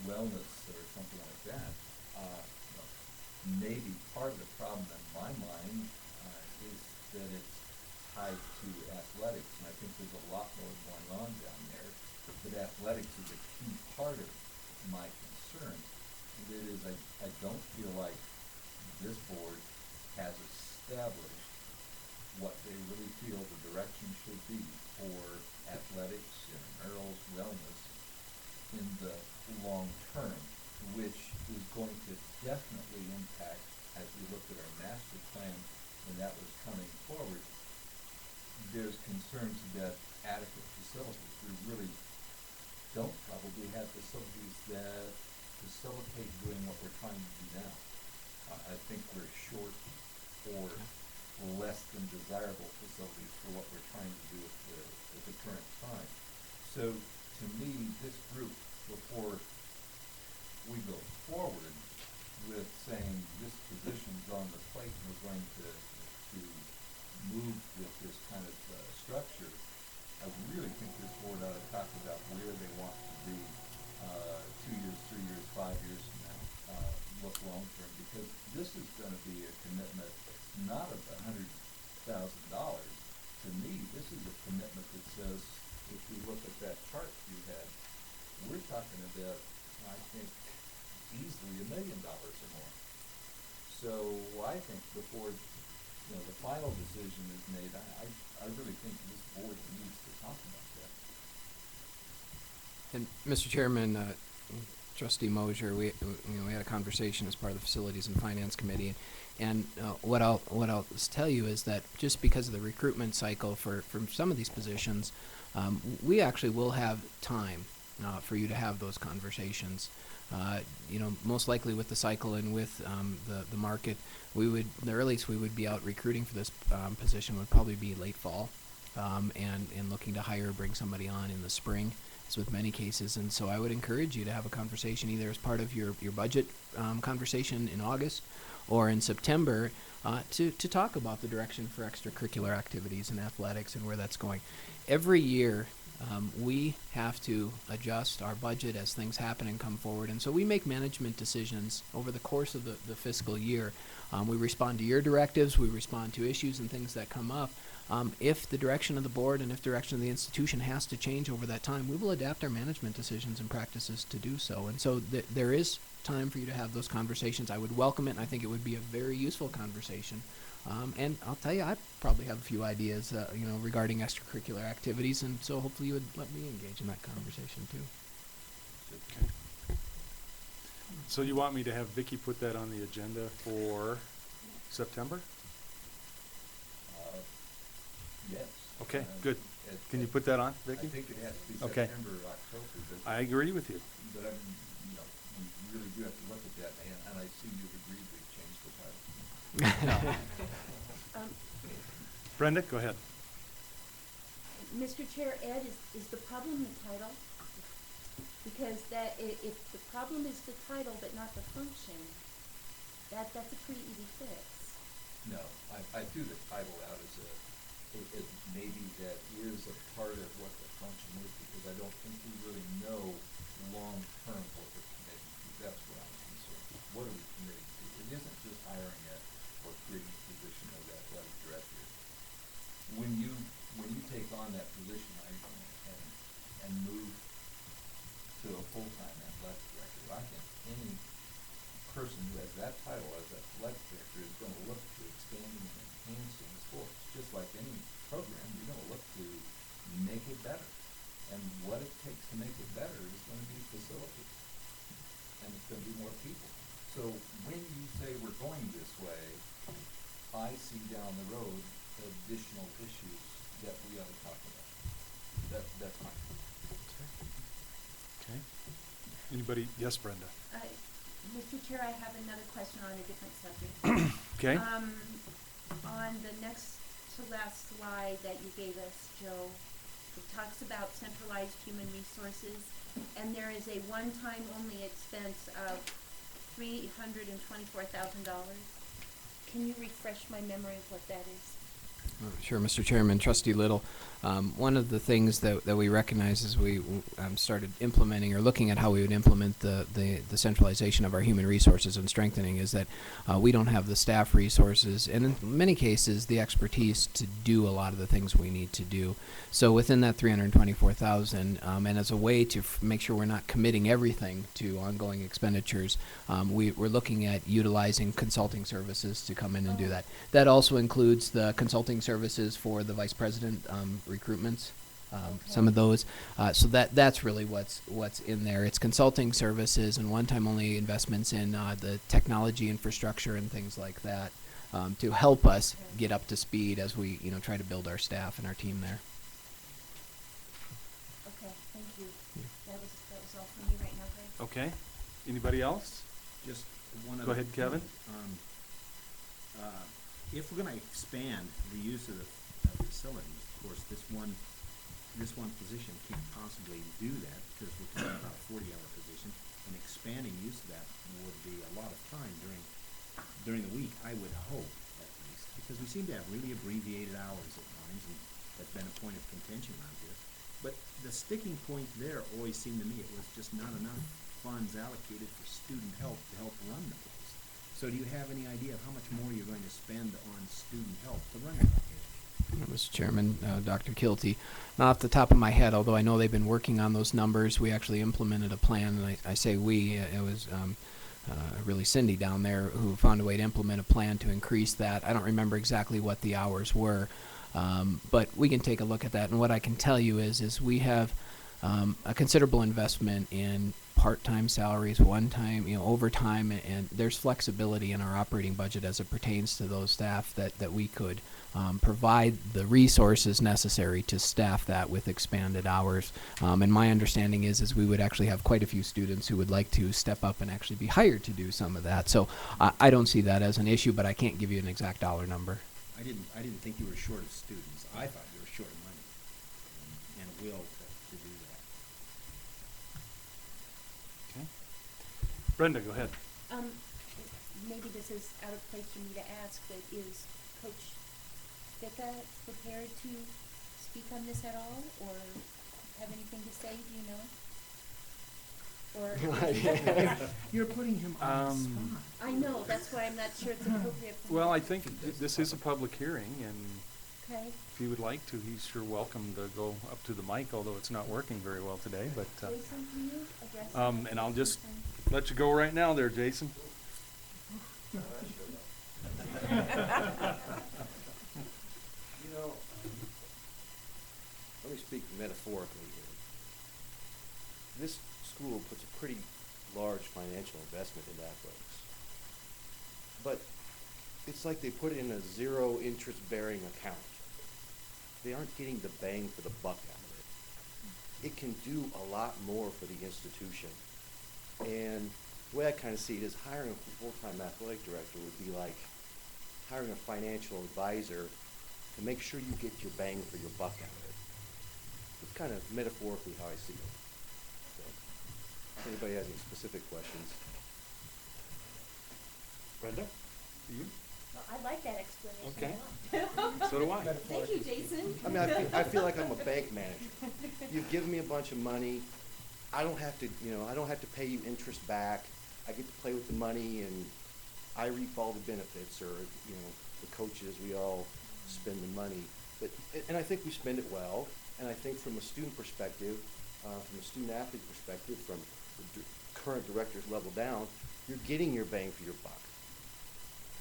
wellness or something like that. Maybe part of the problem in my mind is that it's tied to athletics, and I think there's a lot more going on down there. But athletics is a key part of my concern. And it is, I don't feel like this board has established what they really feel the direction should be for athletics, intramurals, wellness in the long term, which is going to definitely impact, as we looked at our master plan when that was coming forward, there's concerns about adequate facilities. We really don't probably have facilities that facilitate doing what we're trying to do now. I think we're short or less than desirable facilities for what we're trying to do at the current time. So to me, this group, before we go forward with saying this position's on the plate and we're going to move with this kind of structure, I really think this board ought to talk about where they want to be 2 years, 3 years, 5 years from now, look long term, because this is going to be a commitment not of $100,000. To me, this is a commitment that says, if we look at that chart you had, we're talking about, I think, easily $1 million or more. So I think before the final decision is made, I really think this board needs to talk about that. And Mr. Chairman, Trustee Mosier, we had a conversation as part of the Facilities and Finance Committee, and what I'll tell you is that just because of the recruitment cycle for some of these positions, we actually will have time for you to have those conversations. Most likely with the cycle and with the market, the earliest we would be out recruiting for this position would probably be late fall, and looking to bring somebody on in the spring, as with many cases. And so I would encourage you to have a conversation either as part of your budget conversation in August or in September to talk about the direction for extracurricular activities and athletics and where that's going. Every year, we have to adjust our budget as things happen and come forward, and so we make management decisions over the course of the fiscal year. We respond to your directives, we respond to issues and things that come up. If the direction of the board and if the direction of the institution has to change over that time, we will adapt our management decisions and practices to do so. And so there is time for you to have those conversations. I would welcome it, and I think it would be a very useful conversation. And I'll tell you, I probably have a few ideas, regarding extracurricular activities, and so hopefully you would let me engage in that conversation too. Okay. So you want me to have Vicki put that on the agenda for September? Yes. Okay, good. Can you put that on, I Vicki? think it has to be Okay. September or October, but I agree with you. we really do have to look at that, and I see you've agreed we've changed the title. Brenda, go ahead. Mr. Chair, Ed, is the problem the title? Because if the problem is the title but not the function, that's a pretty easy fix. No, I threw the title out as maybe that is a part of what the function is, because I don't think we really know long-term what we're committing to. That's what I'm concerned with. What are we committing to? It isn't just hiring or creating a position of athletic director. When you take on that position, and move to a full-time athletic director, I think any person who has that title as athletic director is going to look to expanding and enhancing sports. Just like any program, you're going to look to make it better. And what it takes to make it better is going to be facilities. And it's going to be more people. So when you say we're going this way, I see down the road additional issues that we ought to talk about. That's my point. Okay. Anybody? Yes, Brenda. Mr. Chair, I have another question on a different subject. Okay. On the next to last slide that you gave us, Joe, it talks about centralized human resources, and there is a one-time only expense of $324,000. Can you refresh my memory of what that is? Sure, Mr. Chairman, Trustee Little. One of the things that we recognize as we started implementing or looking at how we would implement the centralization of our human resources and strengthening is that we don't have the staff resources and in many cases the expertise to do a lot of the things we need to do. So within that $324,000, and as a way to make sure we're not committing everything to ongoing expenditures, we're looking at utilizing consulting services to come in and do that. That also includes the consulting services for the vice president recruitments, some of those. So that's really what's in there. It's consulting services and one-time only investments in the technology infrastructure and things like that to help us get up to speed as we try to build our staff and our team there. Okay, thank you. That was all for me right now, Greg. Okay. Anybody else? Just one other. Go ahead, Kevin. If we're gonna expand the use of the facilities, of course, this one position can't possibly do that because we're talking about a 40-hour position, and expanding use of that would be a lot of time during the week, I would hope, at least, because we seem to have really abbreviated hours at times, and that's been a point of contention around here. But the sticking point there always seemed to me it was just not enough funds allocated for student help to help run the place. So do you have any idea of how much more you're going to spend on student help to run the place? Mr. Chairman, Dr. Kilty, not off the top of my head, although I know they've been working on those numbers, we actually implemented a plan, and I say we, it was really Cindy down there who found a way to implement a plan to increase that. I don't remember exactly what the hours were, but we can take a look at that. And what I can tell you is we have a considerable investment in part-time salaries, one-time, overtime, and there's flexibility in our operating budget as it pertains to those staff that we could provide the resources necessary to staff that with expanded hours. And my understanding is we would actually have quite a few students who would like to step up and actually be hired to do some of that. So I don't see that as an issue, but I can't give you an exact dollar number. I didn't think you were short of students. I thought you were short of money and a will to do that. Okay. Brenda, go ahead. Maybe this is out of place for me to ask, but is Coach Vicka prepared to speak on this at all, or have anything to say? Do you know? Or You're putting him on the spot. I know, that's why I'm not sure it's appropriate for me. Well, I think this is a public hearing, and Okay. if he would like to, he's sure welcome to go up to the mic, although it's not working very well today. But Jason, can you address and I'll just let you go right now there, Jason. Let me speak metaphorically here. This school puts a pretty large financial investment into athletics. But it's like they put it in a zero interest bearing account. They aren't getting the bang for the buck out of it. It can do a lot more for the institution. And the way I kind of see it is hiring a full-time athletic director would be like hiring a financial advisor to make sure you get your bang for your buck out of it. It's kind of metaphorically how I see it. So. Anybody has any specific questions? Brenda, you? Well, I like that explanation Okay. a lot. So do I. Thank you, Jason. I mean, I feel like I'm a bank manager. You've given me a bunch of money. I don't have to, I don't have to pay you interest back. I get to play with the money and I reap all the benefits, or, the coaches, we all spend the money. But, and I think we spend it well. And I think from a student perspective, from a student athlete perspective, from the current director's level down, you're getting your bang for your buck.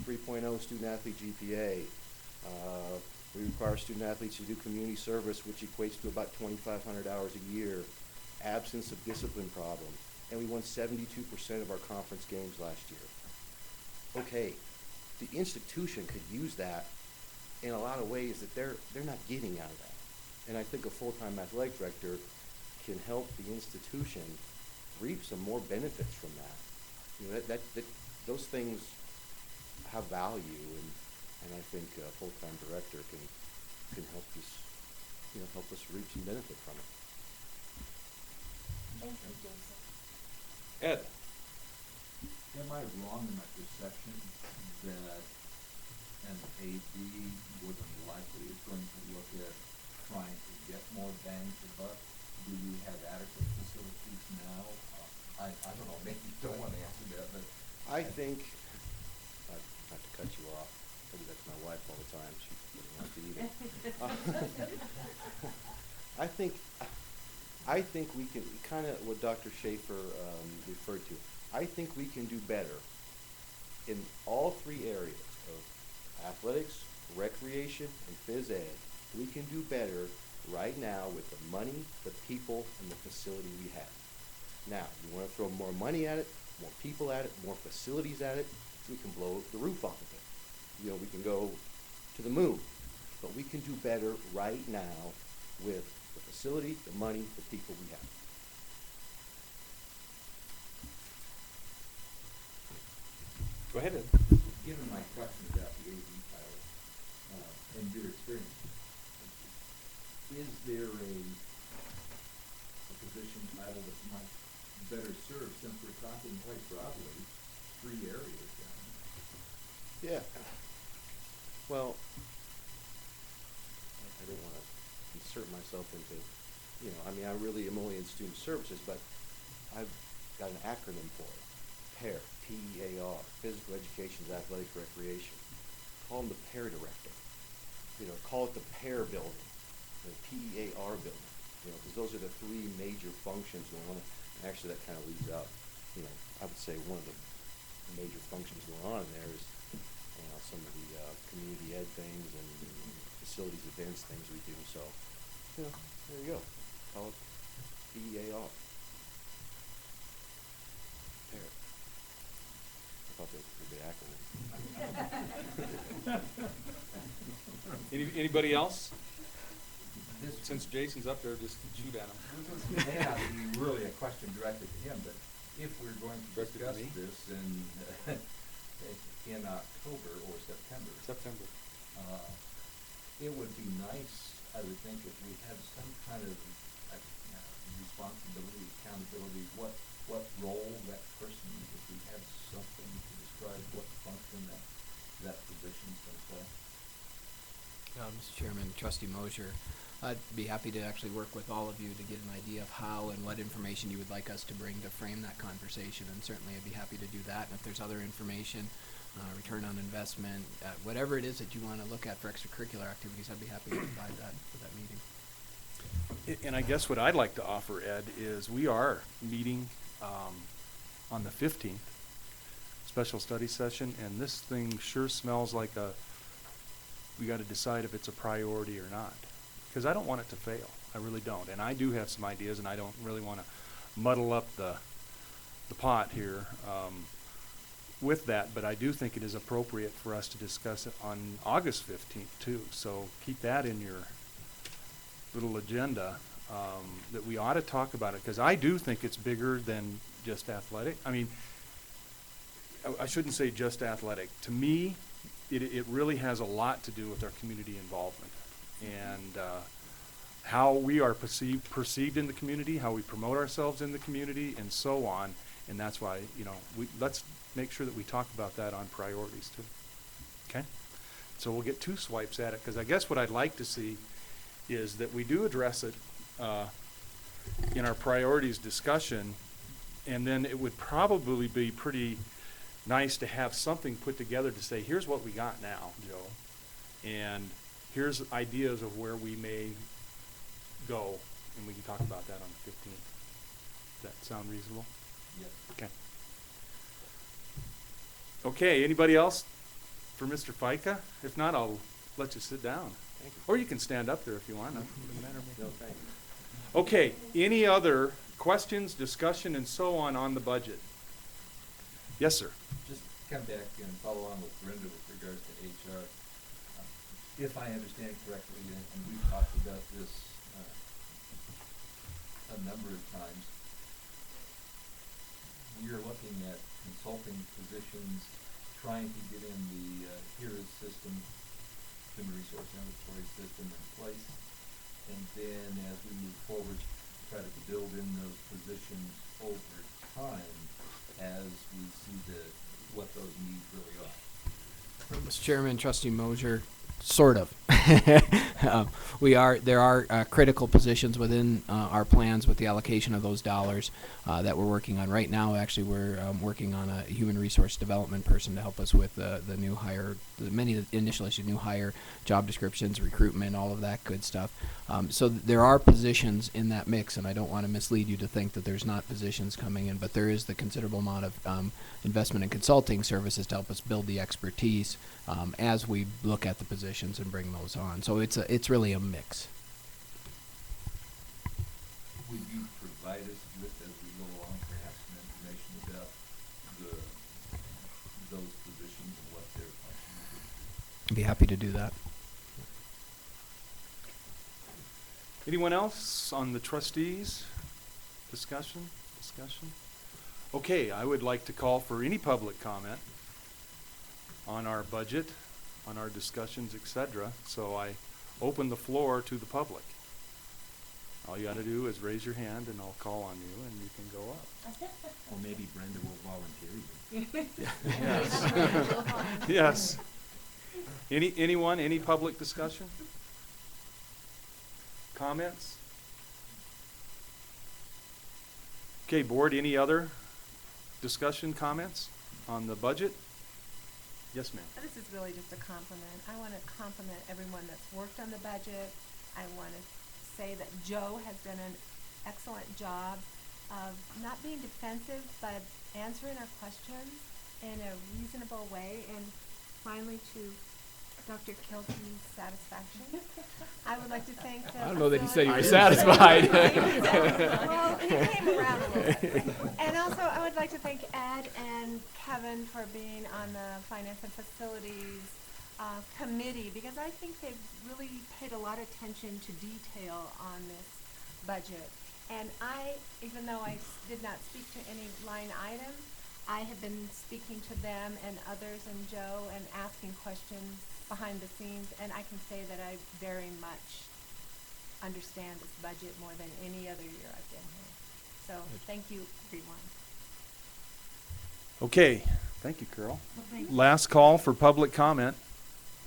3.0 student athlete GPA. We require student athletes to do community service, which equates to about 2,500 hours a year. Absence of discipline problem. And we won 72% of our conference games last year. Okay, the institution could use that in a lot of ways that they're not getting out of that. And I think a full-time athletic director can help the institution reap some more benefits from that. That those things have value, and I think a full-time director can help us, help us reap some benefit from it. Thank you, Jason. Ed? Am I wrong in my perception that an AD more than likely is going to look at trying to get more bang for buck? Do we have adequate facilities now? I don't know, maybe you don't want to answer that, but. I think, I have to cut you off. I do that to my wife all the time. She doesn't want to either. I think we can, kind of what Dr. Schaefer referred to, I think we can do better in all three areas of athletics, recreation, and phys ed. We can do better right now with the money, the people, and the facility we have. Now, you want to throw more money at it, more people at it, more facilities at it, we can blow the roof off of it. We can go to the moon. But we can do better right now with the facility, the money, the people we have. Go ahead, Ed. Given my questions about the AD title, and your experience, is there a position title that might better serve, since we're talking quite broadly, three areas down Yeah. Well, I didn't want to insert myself into, I really am only in student services, but I've got an acronym for it. PAIR, P-E-A-R, Physical Education, Athletics, Recreation. Call them the PAIR director. Call it the PAIR building, the P-E-A-R building, because those are the three major functions going on. And actually, that kind of leads out, I would say one of the major functions going on in there is some of the community ed things and facilities events things we do. So, there you go. Call it PEAR. PAIR. I thought that was a good acronym. Anybody else? This Since Jason's up there, just shoot at him. may not be really a question directed to him, but if we're going to Directed to discuss me? this in October or September, September. it would be nice, I would think, if we had some kind of responsibility, accountability, what role that person, if we had something to describe what function that position's going to play. Mr. Chairman, Trustee Mosier, I'd be happy to actually work with all of you to get an idea of how and what information you would like us to bring to frame that conversation, and certainly I'd be happy to do that. And if there's other information, return on investment, whatever it is that you want to look at for extracurricular activities, I'd be happy to provide that for that meeting. And I guess what I'd like to offer, Ed, is we are meeting on the 15th, special study session, and this thing sure smells like we got to decide if it's a priority or not. Because I don't want it to fail. I really don't. And I do have some ideas, and I don't really want to muddle up the pot here with that, but I do think it is appropriate for us to discuss it on August 15th, too. So keep that in your little agenda, that we ought to talk about it, because I do think it's bigger than just athletic. I mean, I shouldn't say just athletic. To me, it really has a lot to do with our community involvement. And how we are perceived in the community, how we promote ourselves in the community, and so on. And that's why, let's make sure that we talk about that on priorities too. Okay? So we'll get 2 swipes at it, because I guess what I'd like to see is that we do address it in our priorities discussion, and then it would probably be pretty nice to have something put together to say, here's what we got now, Joe, and here's ideas of where we may go, and we can talk about that on the 15th. Does that sound reasonable? Yes. Okay. Okay, anybody else for Mr. Fica? If not, I'll let you sit down. Thank you. Or you can stand up there if you want. It doesn't matter to me. No, thank you. Okay, any other questions, discussion, and so on the budget? Yes, sir. Just come back and follow on with Brenda with regards to HR. If I understand correctly, and we've talked about this a number of times, we're looking at consulting positions, trying to get in the HERES system, Human Resource Inventory system in place, and then as we move forward, try to build in those positions over time as we see what those needs really are. Mr. Chairman, Trustee Mosier, sort of. There are critical positions within our plans with the allocation of those dollars that we're working on right now. Actually, we're working on a human resource development person to help us with the new hire, many of the initial issues, new hire, job descriptions, recruitment, all of that good stuff. So there are positions in that mix, and I don't want to mislead you to think that there's not positions coming in, but there is the considerable amount of investment in consulting services to help us build the expertise as we look at the positions and bring those on. So it's really a mix. Would you provide us with, as we go along, perhaps some information about those positions and what their function would be? I'd be happy to do that. Anyone else on the trustees? Discussion? Okay, I would like to call for any public comment on our budget, on our discussions, etc. So I open the floor to the public. All you got to do is raise your hand, and I'll call on you, and you can go up. Or maybe Brenda will volunteer you. Yes. Anyone? Any public discussion? Comments? Okay, board, any other discussion, comments on the budget? Yes, ma'am. This is really just a compliment. I want to compliment everyone that's worked on the budget. I want to say that Joe has done an excellent job of not being defensive, but answering our questions in a reasonable way. And finally, to Dr. Kilke's satisfaction, I would like to thank the I don't know that he said you were facility- satisfied. Well, he came around a little bit. And also, I would like to thank Ed and Kevin for being on the Finance and Facilities committee, because I think they've really paid a lot of attention to detail on this budget. And even though I did not speak to any line item, I have been speaking to them and others and Joe and asking questions behind the scenes, and I can say that I very much understand this budget more than any other year I've been here. So thank you, everyone. Okay, thank you, Carol. Last call for public comment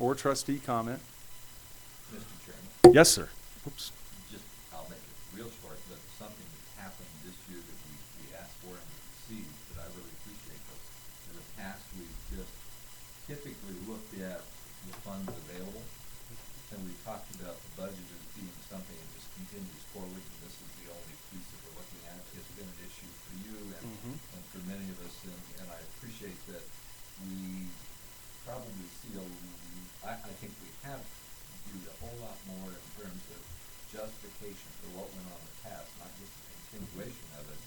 or trustee comment. Mr. Chairman, Yes, sir. Oops. I'll make it real short, but something that happened this year that we asked for and we received that I really appreciate was, in the past, we've just typically looked at the funds available, and we talked about the budget as being something that just continues forward, and this is the only piece that we're looking at. It's been an issue for you and for many of us, and I appreciate that we probably see I think we have viewed a whole lot more in terms of justification for what went on in the past, not just a continuation of it,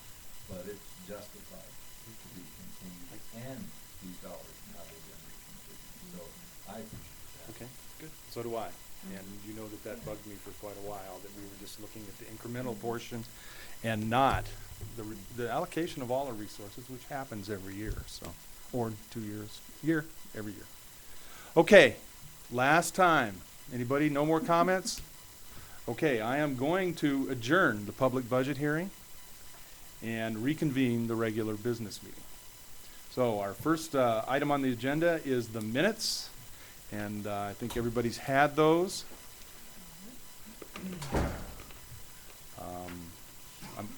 but it's justified to be continued, and these dollars now they've been reconfigured. So I appreciate that. Okay, good. So do I. And you know that bugged me for quite a while, that we were just looking at the incremental portions and not the allocation of all our resources, which happens every year, so, or 2 years, every year. Okay, last time. Anybody, no more comments? Okay, I am going to adjourn the public budget hearing and reconvene the regular business meeting. So our first item on the agenda is the minutes, and I think everybody's had those.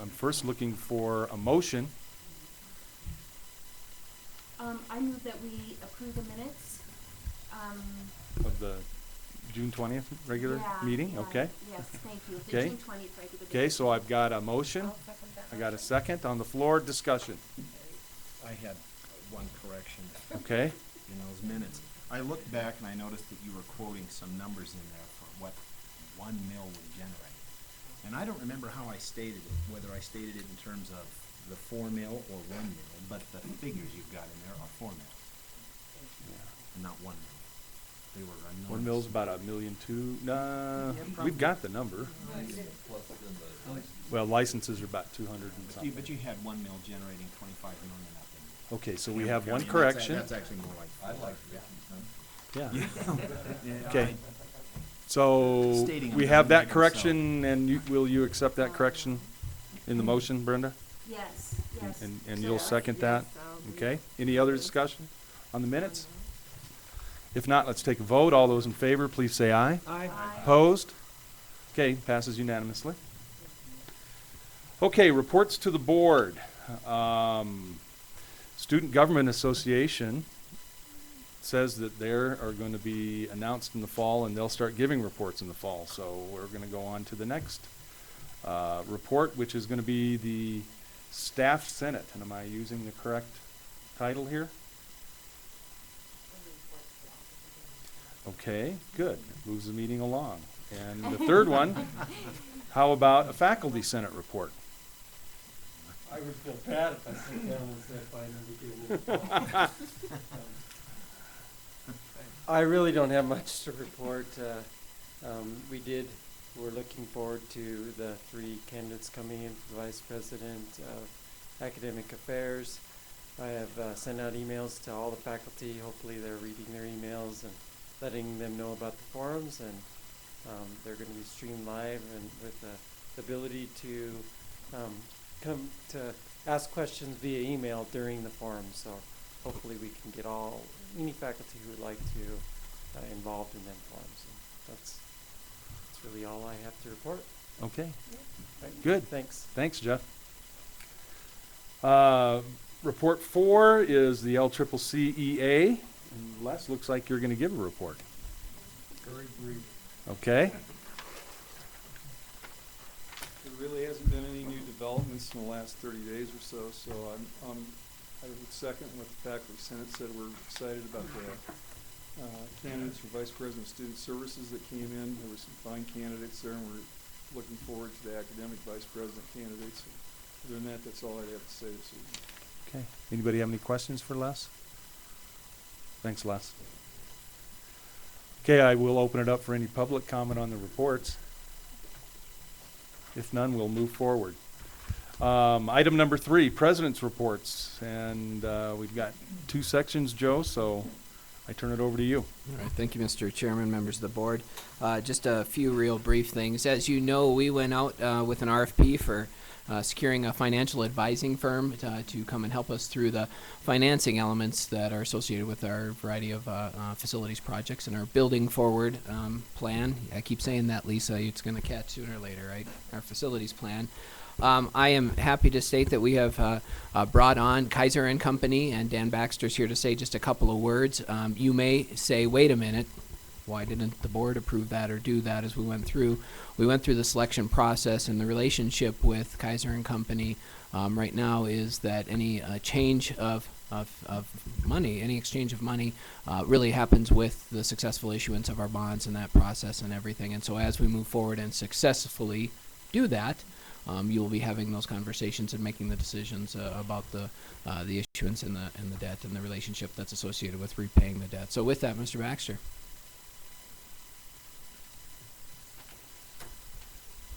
I'm first looking for a motion. I move that we approve the minutes. Of the June 20th regular Yeah, meeting, yeah, okay? Yes, thank you. The Okay. June 20th regular. Okay, so I've got a motion, I'll second that I got a motion. second on the floor, discussion, I had one correction okay? in those minutes. I looked back and I noticed that you were quoting some numbers in there for what 1 mil would generate. And I don't remember how I stated it, whether I stated it in terms of the 4 mil or 1 mil, but the figures you've got in there are 4 mil, and not 1 mil. They were enormous. 1 mil's about $1.2 million, we've got the number. Plus then the license. Well, licenses are about 200 and something. But you had 1 mil generating 25 million up in. Okay, so we Campbell have one County, and that's a- correction. That's actually more like. I like Ricky's number. Yeah, Yeah, okay. So Stating we them have doesn't that make them correction, and will you accept that correction in the motion, Brenda? Yes, yes. And So you'll second that? Yes, I'll be- Okay, any other discussion on the minutes? If not, let's take a vote. All those in favor, please say aye. Aye. Opposed? Okay, passes unanimously. Okay, reports to the board. Student Government Association says that they are going to be announced in the fall, and they'll start giving reports in the fall. So we're going to go on to the next report, which is going to be the Staff Senate. And am I using the correct title here? Okay, good. It moves the meeting along. And the third one, how about a Faculty Senate report? I would feel bad if I sat down and said, "I never gave you I really don't have much to report. We're looking forward to the 3 candidates coming in for the Vice President of Academic Affairs. I have sent out emails to all the faculty. Hopefully they're reading their emails and letting them know about the forums, and they're going to be streamed live and with the ability to come to ask questions via email during the forum. So hopefully we can get any faculty who would like to involved in them forums. And that's really all I have to report. Okay, Right. good. Thanks. Thanks, Jeff. Report 4 is the LCCC. And Les, looks like you're going to give a report. Very brief. Okay. There really hasn't been any new developments in the last 30 days or so, so I would second what the faculty senate said. We're excited about the candidates for Vice President of Student Services that came in. There were some fine candidates there, and we're looking forward to the academic Vice President candidates. Other than that, that's all I have to say this evening. Okay. Anybody have any questions for Les? Thanks, Les. Okay, I will open it up for any public comment on the reports. If none, we'll move forward. Item number 3, President's reports. And we've got 2 sections, Joe, so I turn it over to you. All right, thank you, Mr. Chairman, members of the board. Just a few real brief things. As you know, we went out with an RFP for securing a financial advising firm to come and help us through the financing elements that are associated with our variety of facilities projects and our building forward plan. I keep saying that, Lisa, it's going to catch sooner or later, right? Our facilities plan. I am happy to state that we have brought on Kaiser and Company, and Dan Baxter's here to say just a couple of words. You may say, wait a minute, why didn't the board approve that or do that as we went through? We went through the selection process, and the relationship with Kaiser and Company right now is that any change of money, any exchange of money really happens with the successful issuance of our bonds and that process and everything. And so as we move forward and successfully do that, you will be having those conversations and making the decisions about the issuance and the debt and the relationship that's associated with repaying the debt. So with that, Mr. Baxter.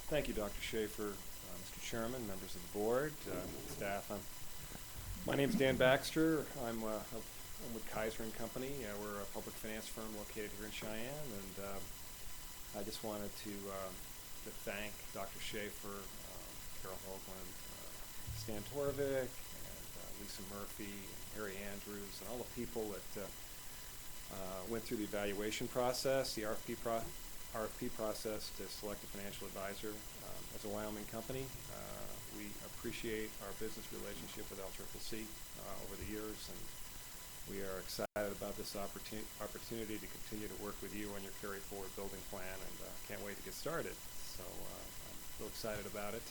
Thank you, Dr. Schaefer, Mr. Chairman, members of the board, staff. My name's Dan Baxter. I'm with Kaiser and Company. We're a public finance firm located here in Cheyenne, and I just wanted to to thank Dr. Schaefer, Carol Hoagland, Stan Torvik, and Lisa Murphy, and Harry Andrews, and all the people that went through the evaluation process, the RFP process to select a financial advisor as a Wyoming company. We appreciate our business relationship with LCCC over the years, and we are excited about this opportunity to continue to work with you on your carry forward building plan, and can't wait to get started. So I'm real excited about it.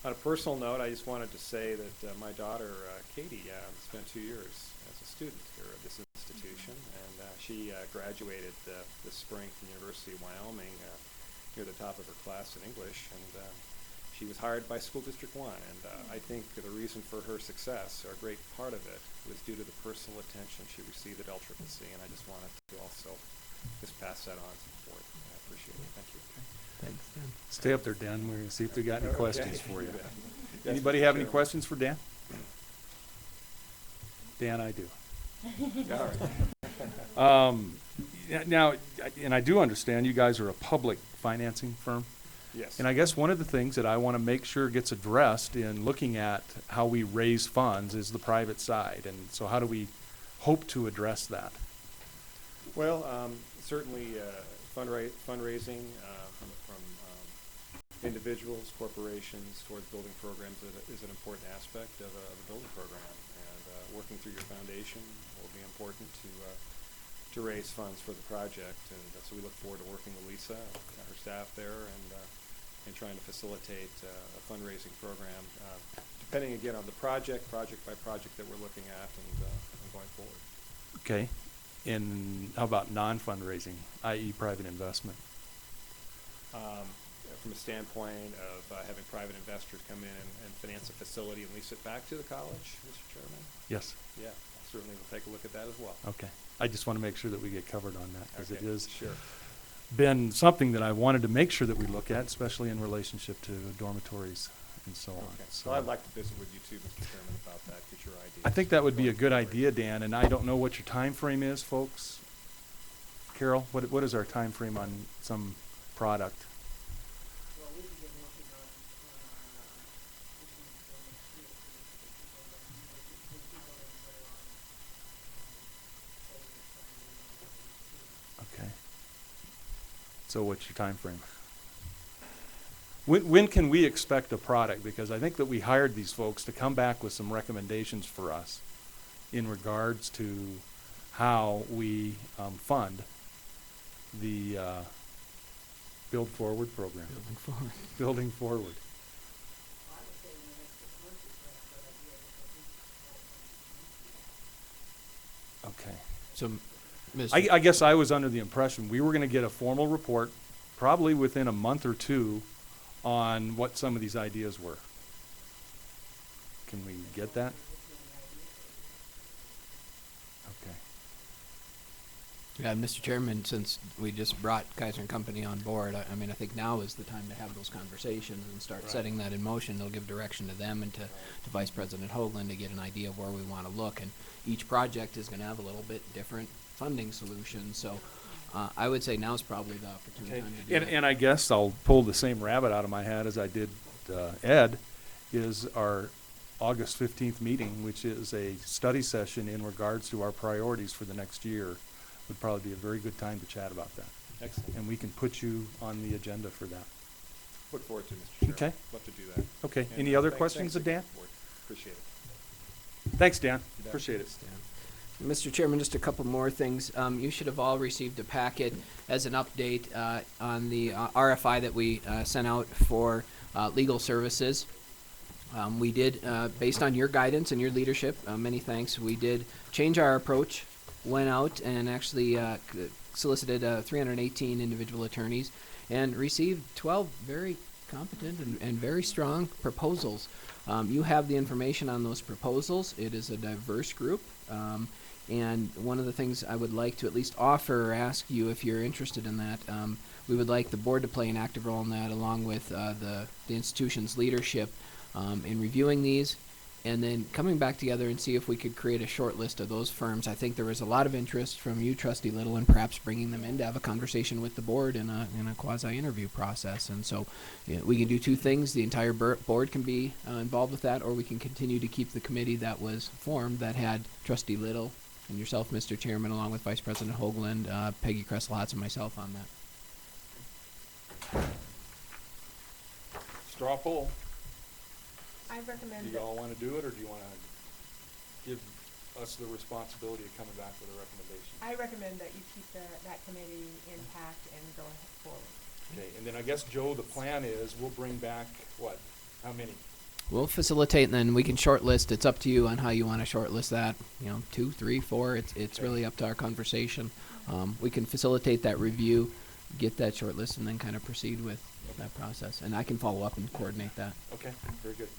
On a personal note, I just wanted to say that my daughter, Katie, spent 2 years as a student here at this institution, and she graduated this spring from the University of Wyoming near the top of her class in English, and she was hired by School District 1, and I think the reason for her success, or a great part of it, was due to the personal attention she received at LCCC, and I just wanted to also just pass that on to the board. I appreciate it. Thank you. Thanks, Dan. Stay up there, Dan. We're going to see if we got any Okay. questions for you. Yes, Anybody Mr. have any Chairman. questions for Dan? Dan, I do. All right. Now, and I do understand you guys are a public financing firm. Yes. And I guess one of the things that I want to make sure gets addressed in looking at how we raise funds is the private side. And so how do we hope to address that? Well, certainly fundraising from individuals, corporations towards building programs is an important aspect of a building program. And working through your foundation will be important to raise funds for the project. And so we look forward to working with Lisa and her staff there and trying to facilitate a fundraising program, depending again on the project by project that we're looking at and going forward. Okay. And how about non-fundraising, i.e. private investment? From a standpoint of having private investors come in and finance a facility and lease it back to the college, Mr. Chairman? Yes. Yeah, certainly we'll take a look at that as well. Okay. I just want to make sure that we get covered on that because it Okay, is sure. been something that I wanted to make sure that we look at, especially in relationship to dormitories and so on. Okay. So Well, I'd like to visit with you too, Mr. Chairman, about that, get your ideas. I think that would be a going good forward. idea, Dan, and I don't know what your time frame is, folks. Carol, what is our time frame on some product? Well, we can get working on Okay. So what's your time frame? When can we expect a product? Because I think that we hired these folks to come back with some recommendations for us in regards to how we fund the Build Forward program. Building forward. Building Forward. I would say in the next 6 months it's not a good idea because Okay. So, I guess I was under the impression we were going to get a formal report probably within a month or two on what some of these ideas were. Can we get that? Okay. Yeah, Mr. Chairman, since we just brought Kaiser and Company on board, I mean, I think now is the time to have those conversations and start Right. setting that in motion. It'll give direction to them and to Vice President Hoagland to get an idea of where we want to look. And each project is going to have a little bit different funding solution. So I would say now's probably the opportune Okay. time to do that. And I guess I'll pull the same rabbit out of my hat as I did Ed, is our August 15th meeting, which is a study session in regards to our priorities for the next year, would probably be a very good time to chat about that. Excellent. And we can put you on the agenda for that. Look forward to it, Mr. Chairman. Okay. Love to do that. Okay. And, Any other thanks questions of again, Dan? board. Appreciate it. Thanks, Dan. You bet. Appreciate it. Mr. Chairman, just a couple more things. You should have all received a packet as an update on the RFI that we sent out for legal services. We did, based on your guidance and your leadership, many thanks, we did change our approach, went out and actually solicited 318 individual attorneys and received 12 very competent and very strong proposals. You have the information on those proposals. It is a diverse group. And one of the things I would like to at least offer or ask you if you're interested in that, we would like the board to play an active role in that along with the institution's leadership in reviewing these and then coming back together and see if we could create a short list of those firms. I think there was a lot of interest from you, Trustee Little, and perhaps bringing them in to have a conversation with the board in a quasi-interview process. And so we can do two things. The entire board can be involved with that, or we can continue to keep the committee that was formed that had Trustee Little and yourself, Mr. Chairman, along with Vice President Hoagland, Peggy Kresselhatz, and myself on that. Straw poll. I Do recommend you that. all want to do it, or do you want to give us the responsibility of coming back with a recommendation? I recommend that you keep that committee intact and go forward. Okay, and then I guess, Joe, the plan is we'll bring back, what, how many? We'll facilitate, and then we can shortlist. It's up to you on how you want to shortlist that. 2, 3, 4. It's Okay. really up to our conversation. We can facilitate that review, get that shortlist, and then kind of proceed with that process. And I can follow up and coordinate that. Okay, very good.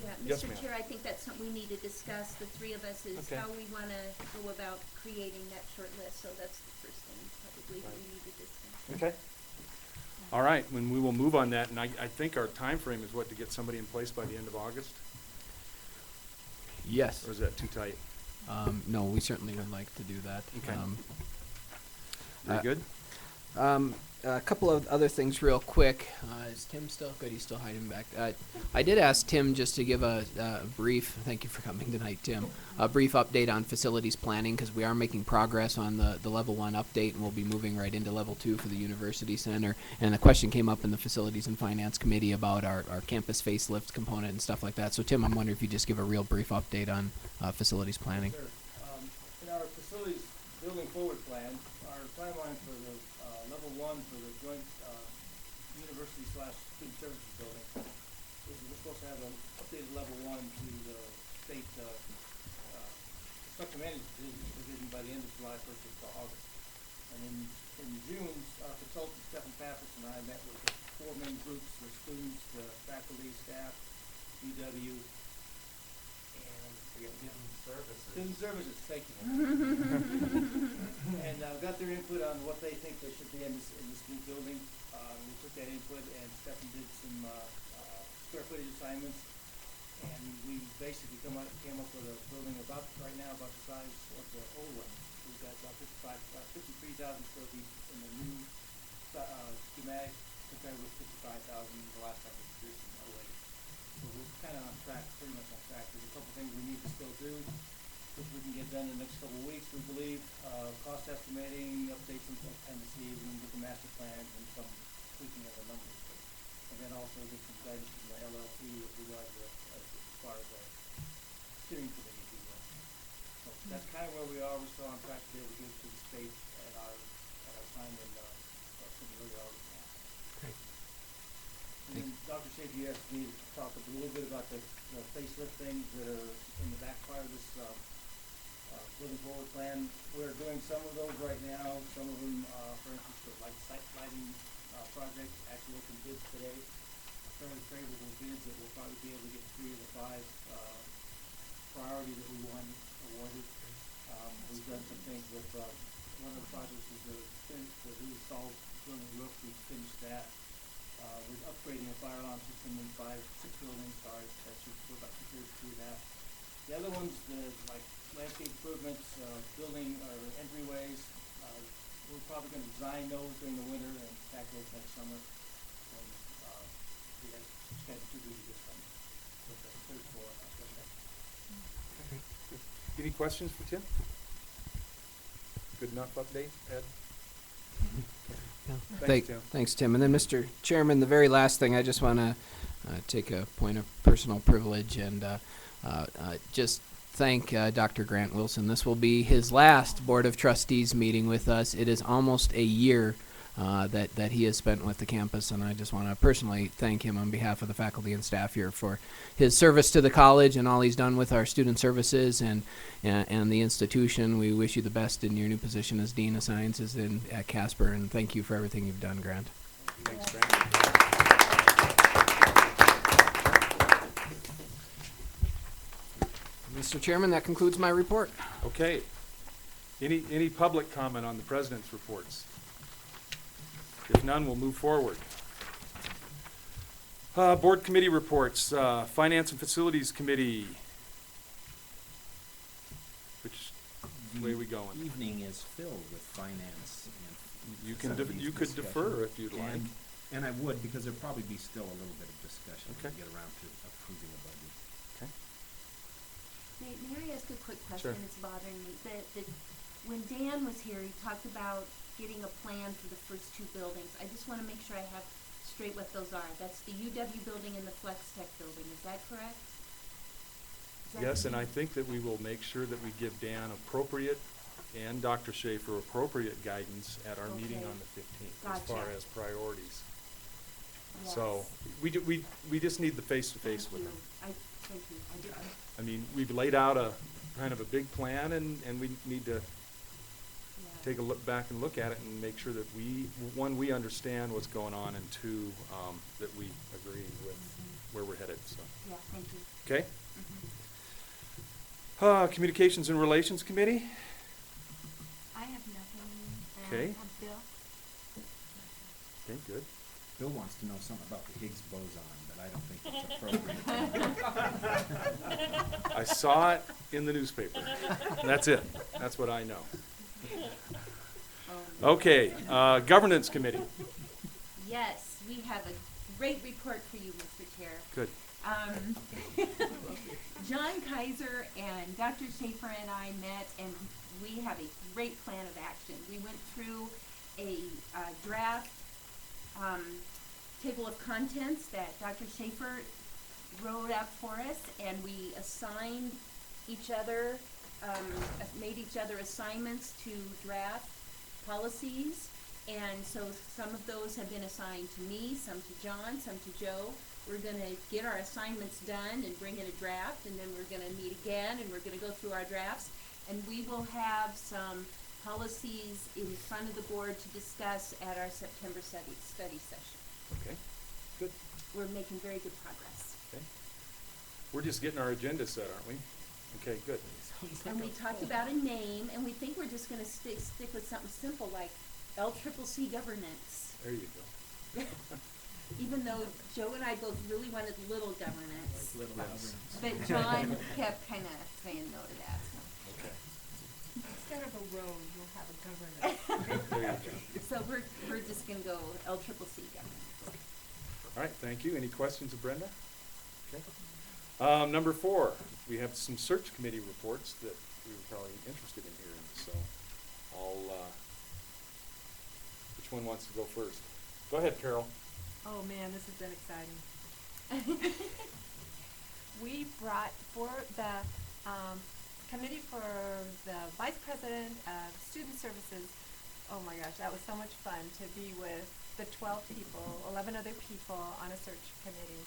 Yeah, Yes, Mr. ma'am. Chair, I think that's something we need to discuss, the three of us, is Okay. how we want to go about creating that short list. So that's the first thing probably that we need to discuss. Okay. All right, when we will move on that, and I think our time frame is what, to get somebody in place by the end of August? Yes. Or is that too tight? No, we certainly would like to do that. Okay. Very good? A couple of other things real quick. Is Tim still good? He's still hiding back. I did ask Tim just to give a brief, thank you for coming tonight, Tim, a brief update on facilities planning, because we are making progress on the level 1 update, and we'll be moving right into level 2 for the University Center. And a question came up in the Facilities and Finance Committee about our campus facelift component and stuff like that. So Tim, I'm wondering if you just give a real brief update on facilities planning. Sure. In our facilities building forward plan, our timeline for the level 1 for the joint university/student services building is we're supposed to have an updated level 1 to the state construction management division by the end of July, 1st of August. And in June, our consultant, Stephen Pappas, and I met with the 4 main groups, the students, the faculty, staff, UW, and Student Services, thank you. And got their input on what they think there should be in this new building. We took that input, and Stephen did some square footage assignments, and we basically came up with a building about the size of the old one. We've got about 53,000 square feet in the new schematic, compared with 55,000 the last time we produced in 08. So we're kind of on track, pretty much on track. There's a couple things we need to still do, which we can get done in the next couple of weeks, we believe. Cost estimating, updates some appendices, and get the master plans and some tweaking of the numbers. And then also get some guidance from the LLC with regard to as far as our steering committee, if you will. So that's kind of where we are. We're still on track to be able to give to the state at our time in really August now. Great. And then Dr. Shaky asked me to talk a little bit about the facelift things that are in the back part of this building forward plan. We're doing some of those right now. Some of them, for instance, for like site lighting projects, actually open bids today. Fairly favorable bids that we'll probably be able to get 3 of the 5 priority that we won awarded. We've done some things with one of the projects is the reinstall building roof. We finished that. We're upgrading a fire alarm system in 6 buildings. Sorry, that's just we're about 2/3 through that. The other ones, like landscape improvements, building or entryways, we're probably going to design those during the winter and tack those next summer. And we have scheduled to do this summer with the third floor. Any questions for Tim? Good enough update, Ed? Thanks, Tim. Thanks, Tim. And then, Mr. Chairman, the very last thing, I just want to take a point of personal privilege and just thank Dr. Grant Wilson. This will be his last Board of Trustees meeting with us. It is almost a year that he has spent with the campus, and I just want to personally thank him on behalf of the faculty and staff here for his service to the college and all he's done with our student services and the institution. We wish you the best in your new position as Dean of Sciences at Casper, and thank you for everything you've done, Grant. Thanks, Grant. Mr. Chairman, that concludes my report. Okay. Any public comment on the president's reports? If none, we'll move forward. Board committee reports. Finance and Facilities Committee Which way we going? The evening is filled with finance and You can, facilities you could discussion. defer if you'd like. And I would, because there'll probably be still a little bit of discussion when Okay. we get around to approving the budget. Okay. May I ask a quick Sure. question? It's bothering me. When Dan was here, he talked about getting a plan for the first two buildings. I just wanna make sure I have straight what those are. That's the UW building and the Flex Tech building. Is that correct? Is that Yes, and I correct? think that we will make sure that we give Dan appropriate and Dr. Schaefer appropriate guidance at our meeting Okay. on the 15th as far Gotcha. as priorities. Yes. So, we just need the face-to-face with them. Thank you. I mean, we've laid out a, kind of a big plan, and we need to Yeah. take a look back and look at it and make sure that one, we understand what's going on, and two, that we agree with where we're headed, so. Yeah, thank you. Okay? Mhm. Communications and Relations Committee? I have nothing. Okay. Bill? Okay, good. Bill wants to know something about the Higgs boson, but I don't think it's appropriate. I saw it in the newspaper. That's it. That's what I know. Okay, Governance Committee. Yes, we have a great report for you, Mr. Chair. Good. John Kaiser and Dr. Schaefer and I met, and we have a great plan of action. We went through a draft table of contents that Dr. Schaefer wrote up for us, and we assigned each other, made each other assignments to draft policies. And so some of those have been assigned to me, some to John, some to Joe. We're gonna get our assignments done and bring in a draft, and then we're gonna meet again, and we're gonna go through our drafts. And we will have some policies in front of the board to discuss at our September study session. Okay, good. We're making very good progress. Okay. We're just getting our agenda set, aren't we? Okay, good. And we talked about a name, and we think we're just gonna stick with something simple like LCCC governance. There you go. Even though Joe and I both really wanted little governance. Little governance. But John kept kinda saying no to that, so. Okay. Instead of a road, you'll have a government. There you go. So we're just gonna go LCCC governance. All right, thank you. Any questions of Brenda? Okay. Number 4, we have some search committee reports that we were probably interested in hearing, so which one wants to go first? Go ahead, Carol. Oh, man, this has been exciting. We brought for the committee for the vice president of student services. Oh my gosh, that was so much fun to be with the 12 people, 11 other people on a search committee.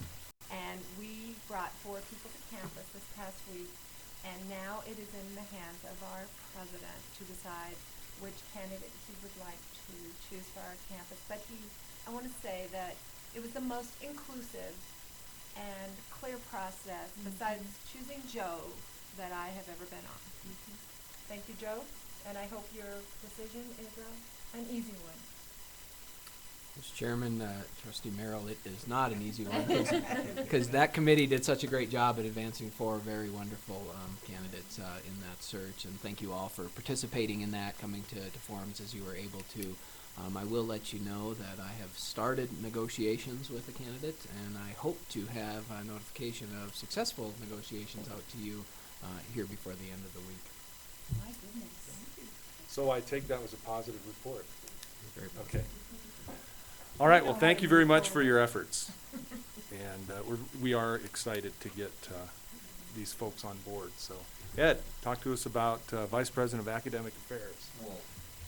And we brought 4 people to campus this past week, and now it is in the hands of our president to decide which candidate he would like to choose for our campus. But I want to say that it was the most inclusive and clear process, besides choosing Joe, that I have ever been on. Thank you, Joe, and I hope your decision is an easy one. Mr. Chairman, Trustee Merrill, it is not an easy one because that committee did such a great job at advancing 4 very wonderful candidates in that search, and thank you all for participating in that, coming to forums as you were able to. I will let you know that I have started negotiations with a candidate, and I hope to have a notification of successful negotiations out to you here before the end of the week. My goodness. So I take that was a positive report. Very Okay. All right, well, thank you very much for your efforts. And we are excited to get these folks on board. So, Ed, talk to us about Vice President of Academic Affairs. Well,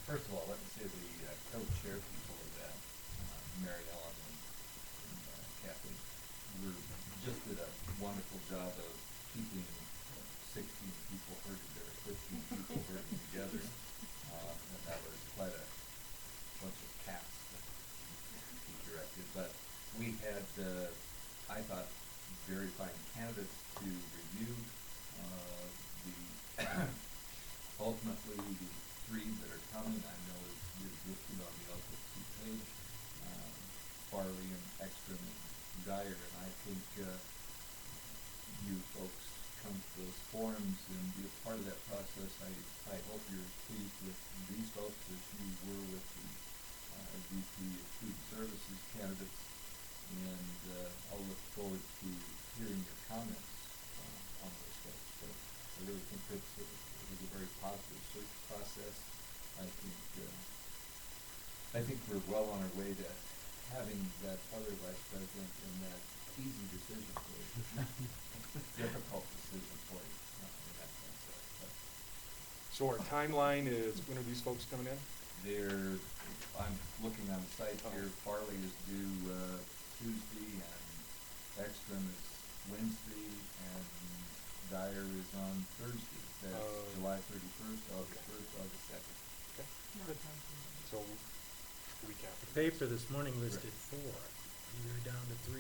first of all, let me say the co-chair people of that, Mary Ellen and Kathy, just did a wonderful job of keeping 16 people herded or 15 people herded together. And that was quite a bunch of cats that he directed. But we had, I thought, very fine candidates to review. Ultimately, the 3 that are coming, I know is listed on the LCCC page, Farley and Ekstrom and Dyer, and I think you folks come to those forums and be a part of that process. I hope you're as pleased with these folks as you were with the VP of Student Services candidates, and I'll look forward to hearing your comments on those folks. But I really think it was a very positive search process. I think we're well on our way to having that other vice president in that easy decision for you, difficult decision for you in that process. But So our timeline is, when are these folks coming in? I'm looking on the site here, Farley is due Tuesday, and Ekstrom is Wednesday, and Dyer is on Thursday. That's July 31st, August 1st, August 2nd. Okay, good. So, week after. The paper this morning listed 4. You're down to 3?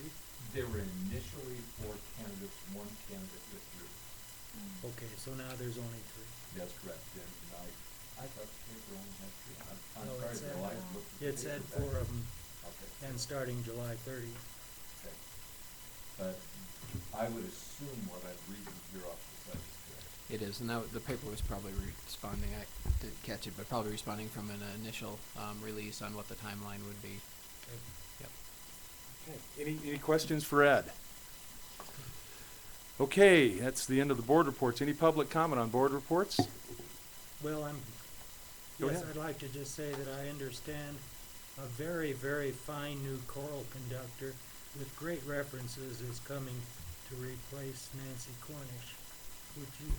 There were initially 4 candidates, 1 candidate withdrew. Okay, so now there's only 3. That's correct, and I thought the paper only had 3. I'm No, sorry, it said- Bill, I looked at the It paper said back 4 of them, Okay. and starting July 30. Okay. But I would assume what I'm reading here off the site is correct. It is, and the paper was probably responding, I didn't catch it, but probably responding from an initial release on what the timeline would be. Yep. Okay, any questions for Ed? Okay, that's the end of the board reports. Any public comment on board reports? Well, Go yes, ahead. I'd like to just say that I understand a very, very fine new choral conductor with great references is coming to replace Nancy Cornish. Would you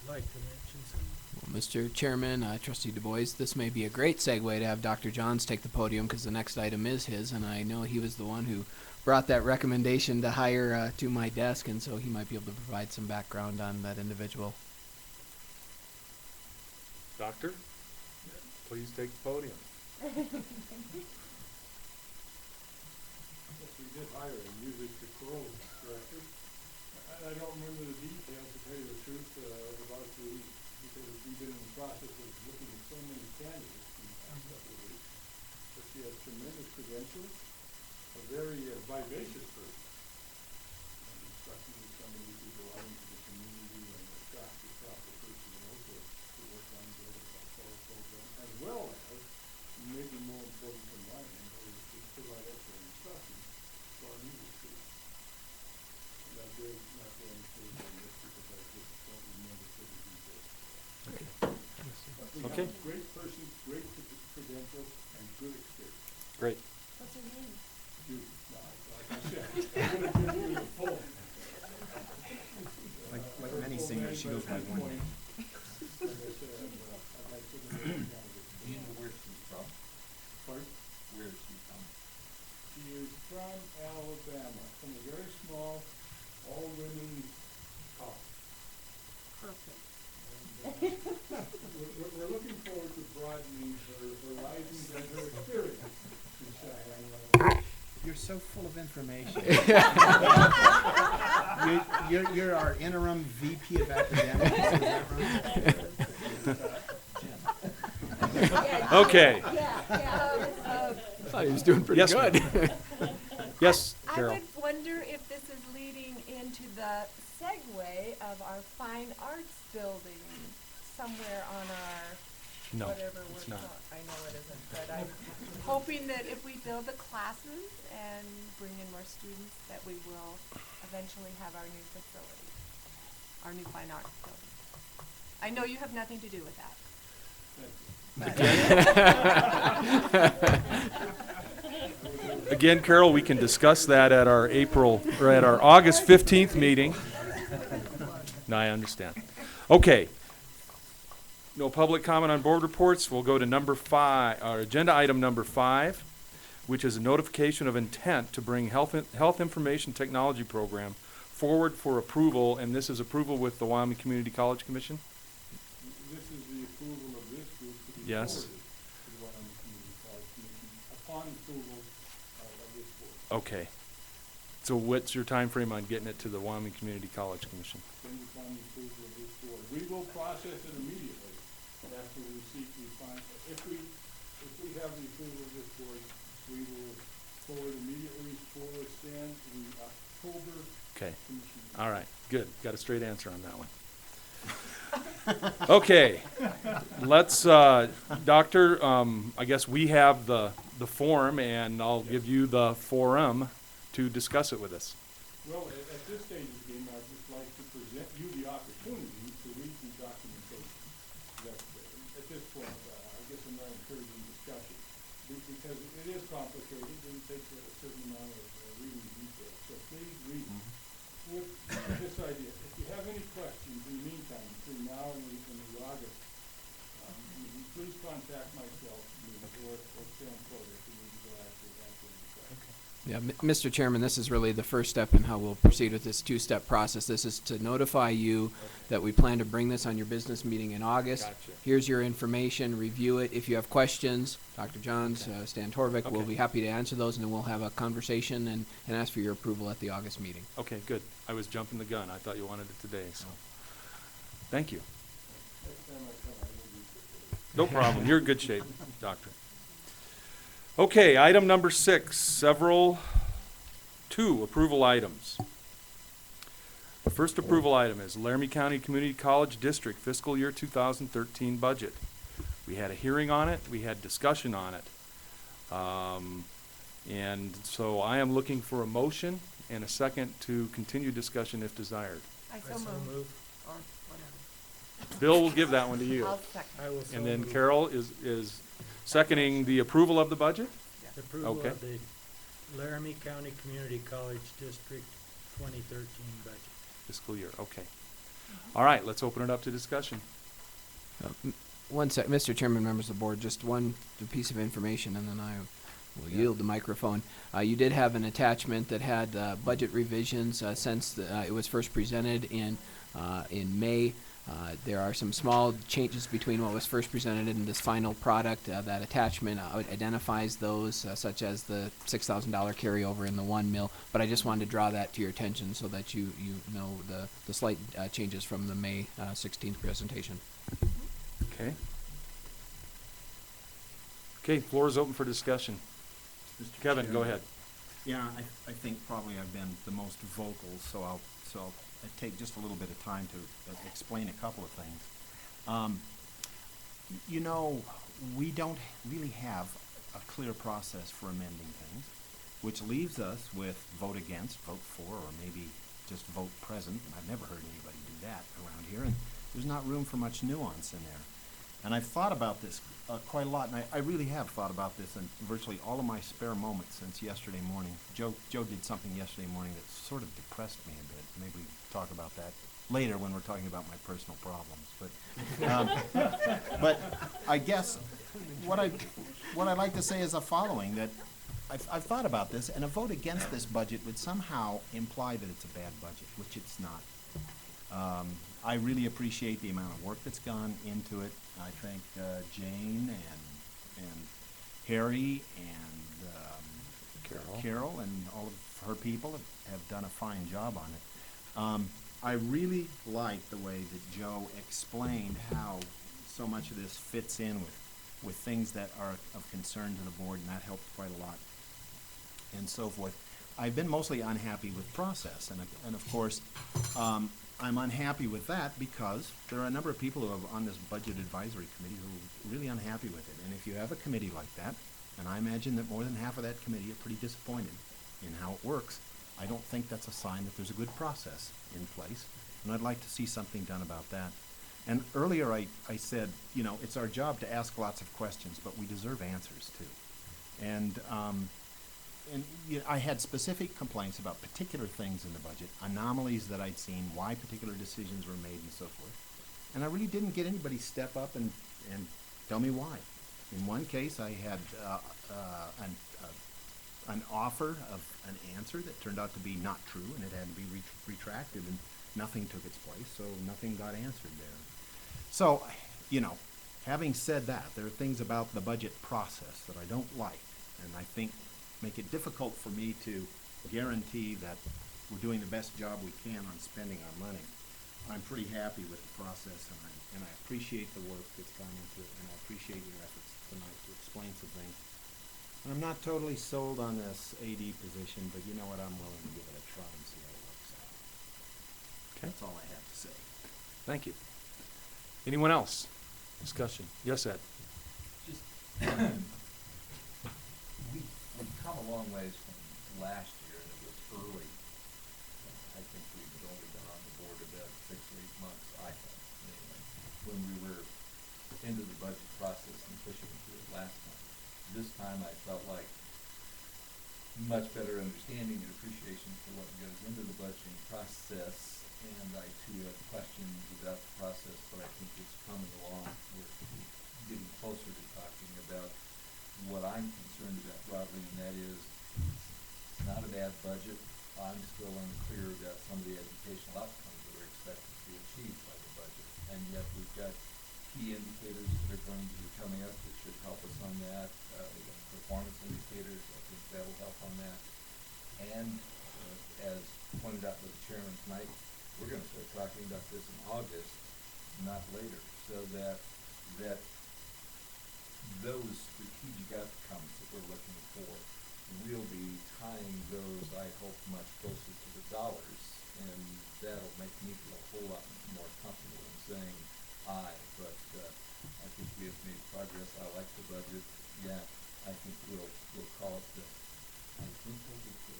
like to mention something? Well, Mr. Chairman, Trustee Du Bois, this may be a great segue to have Dr. Johns take the podium because the next item is his, and I know he was the one who brought that recommendation to hire to my desk, and so he might be able to provide some background on that individual. Doctor, please take the podium. Yes, we did hire a music choral director. I don't remember the details, to tell you the truth, about because we've been in the process of looking at so many candidates in the past couple of weeks. But she has tremendous credentials, a very vivacious person. And struck me as somebody who could go out into the community and attract the proper personnel to work on the choral program, as well as, maybe more important from my end, to provide extra instruction for our music students. And I did not go any further on this because I just don't remember certain details. Okay. Great person, great credentials, and good experience. Great. What's her name? You, no, like I said, I'm gonna give you the full. Like many singers, she goes by one name. Like I said, I'd like to know the candidates. Do you know where she's from? Pardon? Where is she from? She is from Alabama, from a very small, all-women college. Perfect. We're looking forward to broadening her horizons and her experience in Cheyenne. You're so full of information. You're our interim VP of academics, is that right? Okay. Yeah. I thought he was doing pretty Yes, good. Yes, I Carol. would wonder if this is leading into the segue of our fine arts building somewhere on our No, whatever it's we're not. call- I know it isn't, but I'm hoping that if we build the classes and bring in more students, that we will eventually have our new facility, our new fine arts building. I know you have nothing to do with that. Again, Carol, we can discuss that at our August 15th meeting. No, I understand. Okay. No public comment on board reports. We'll go to number 5, our agenda item number 5, which is a notification of intent to bring health information technology program forward for approval, and this is approval with the Wyoming Community College Commission? This is the approval of this group to be Yes. forwarded to the Wyoming Community College Commission upon approval of this board. Okay. So what's your time frame on getting it to the Wyoming Community College Commission? Then upon the approval of this board. We will process it immediately after we seek the final. If we have the approval of this board, we will forward immediately for the October Okay. commission. All right. Good, got a straight answer on that one. Okay, let's, Doctor, I guess we have the form, and I'll give you the forum to discuss it with us. Well, at this stage of the game, I'd just like to present you the opportunity to read the documentation. That, at this point, I guess I'm not encouraging discussion, because it is complicated and it takes a certain amount of reading detail. So please read with this idea. If you have any questions in the meantime, between now and the August, please contact myself or Sam Porter, who will be glad to answer any questions. Yeah, Mr. Chairman, this is really the first step in how we'll proceed with this two-step process. This is to notify you that we plan to bring this on your business meeting in August. Gotcha. Here's your information, review it. If you have questions, Dr. Johns, Stan Torvik will Okay. be happy to answer those, and then we'll have a conversation and ask for your approval at the August meeting. Okay, good. I was jumping the gun. I thought you wanted it today, so. Thank you. Next time I come, I will be. No problem. You're in good shape, Doctor. Okay, item number 6, two approval items. The first approval item is Laramie County Community College District Fiscal Year 2013 budget. We had a hearing on it. We had discussion on it. And so I am looking for a motion and a second to continue discussion if desired. I I so so move. move. Or whatever. Bill will give that one to you. I'll second. I will so And then move. Carol is seconding the approval of the budget? Approval Okay. of the Laramie County Community College District 2013 budget. Fiscal year, okay. All right, let's open it up to discussion. One sec, Mr. Chairman, members of the board, just one piece of information, and then I will yield the microphone. You did have an attachment that had budget revisions since it was first presented in May. There are some small changes between what was first presented and this final product. That attachment identifies those, such as the $6,000 carryover in the 1 mil. But I just wanted to draw that to your attention so that you know the slight changes from the May 16th presentation. Okay. Okay, floor is open for discussion. Mr. Kevin, go Chairman. ahead. Yeah, I think probably I've been the most vocal, so I'll take just a little bit of time to explain a couple of things. You know, we don't really have a clear process for amending things, which leaves us with vote against, vote for, or maybe just vote present. And I've never heard anybody do that around here, and there's not room for much nuance in there. And I've thought about this quite a lot, and I really have thought about this in virtually all of my spare moments since yesterday morning. Joe did something yesterday morning that sort of depressed me a bit. Maybe we talk about that later when we're talking about my personal problems. But I guess what I'd like to say is the following, that I've thought about this, and a vote against this budget would somehow imply that it's a bad budget, which it's not. I really appreciate the amount of work that's gone into it. I think Jane and Harry and Carol and all of her people have done a fine job on it. I really like the way that Joe explained how so much of this fits in with things that are of concern to the board, and that helped quite a lot, and so forth. I've been mostly unhappy with process, and of course, I'm unhappy with that because there are a number of people who are on this budget advisory committee who are really unhappy with it. And if you have a committee like that, and I imagine that more than half of that committee are pretty disappointed in how it works, I don't think that's a sign that there's a good process in place, and I'd like to see something done about that. And earlier I said, you know, it's our job to ask lots of questions, but we deserve answers too. And you know, I had specific complaints about particular things in the budget, anomalies that I'd seen, why particular decisions were made, and so forth. And I really didn't get anybody step up and tell me why. In one case, I had an offer of an answer that turned out to be not true, and it had to be retracted, and nothing took its place, so nothing got answered there. So, you know, having said that, there are things about the budget process that I don't like, and I think make it difficult for me to guarantee that we're doing the best job we can on spending our money. I'm pretty happy with the process, and I appreciate the work that's gone into it, and I appreciate your efforts tonight to explain some things. And I'm not totally sold on this AD position, but you know what, I'm willing to give it a try and see how it works out. That's all I have to say. Thank you. Anyone else? Discussion? Yes, Ed? Just, we've come a long ways from last year, and it was early. I think we've only been on the board about 6 or 8 months, I think, anyway, when we were into the budget process and pushing through it last time. This time I felt like much better understanding and appreciation for what goes into the budgeting process, and I too have questions about the process, but I think it's coming along. We're getting closer to talking about what I'm concerned about broadly, and that is, it's not a bad budget. I'm still unclear about some of the educational outcomes that are expected to be achieved by the budget, and yet we've got key indicators that are going to be coming up that should help us on that. We've got performance indicators, I think that'll help on that. And as pointed out by the chairman tonight, we're going to start talking about this in August, not later, so that those strategic outcomes that we're looking for, we'll be tying those, I hope, much closer to the dollars, and that'll make me feel a whole lot more comfortable in saying aye, but I think we have made progress. I like the budget. Yeah, I think we'll call it I think we'll be good.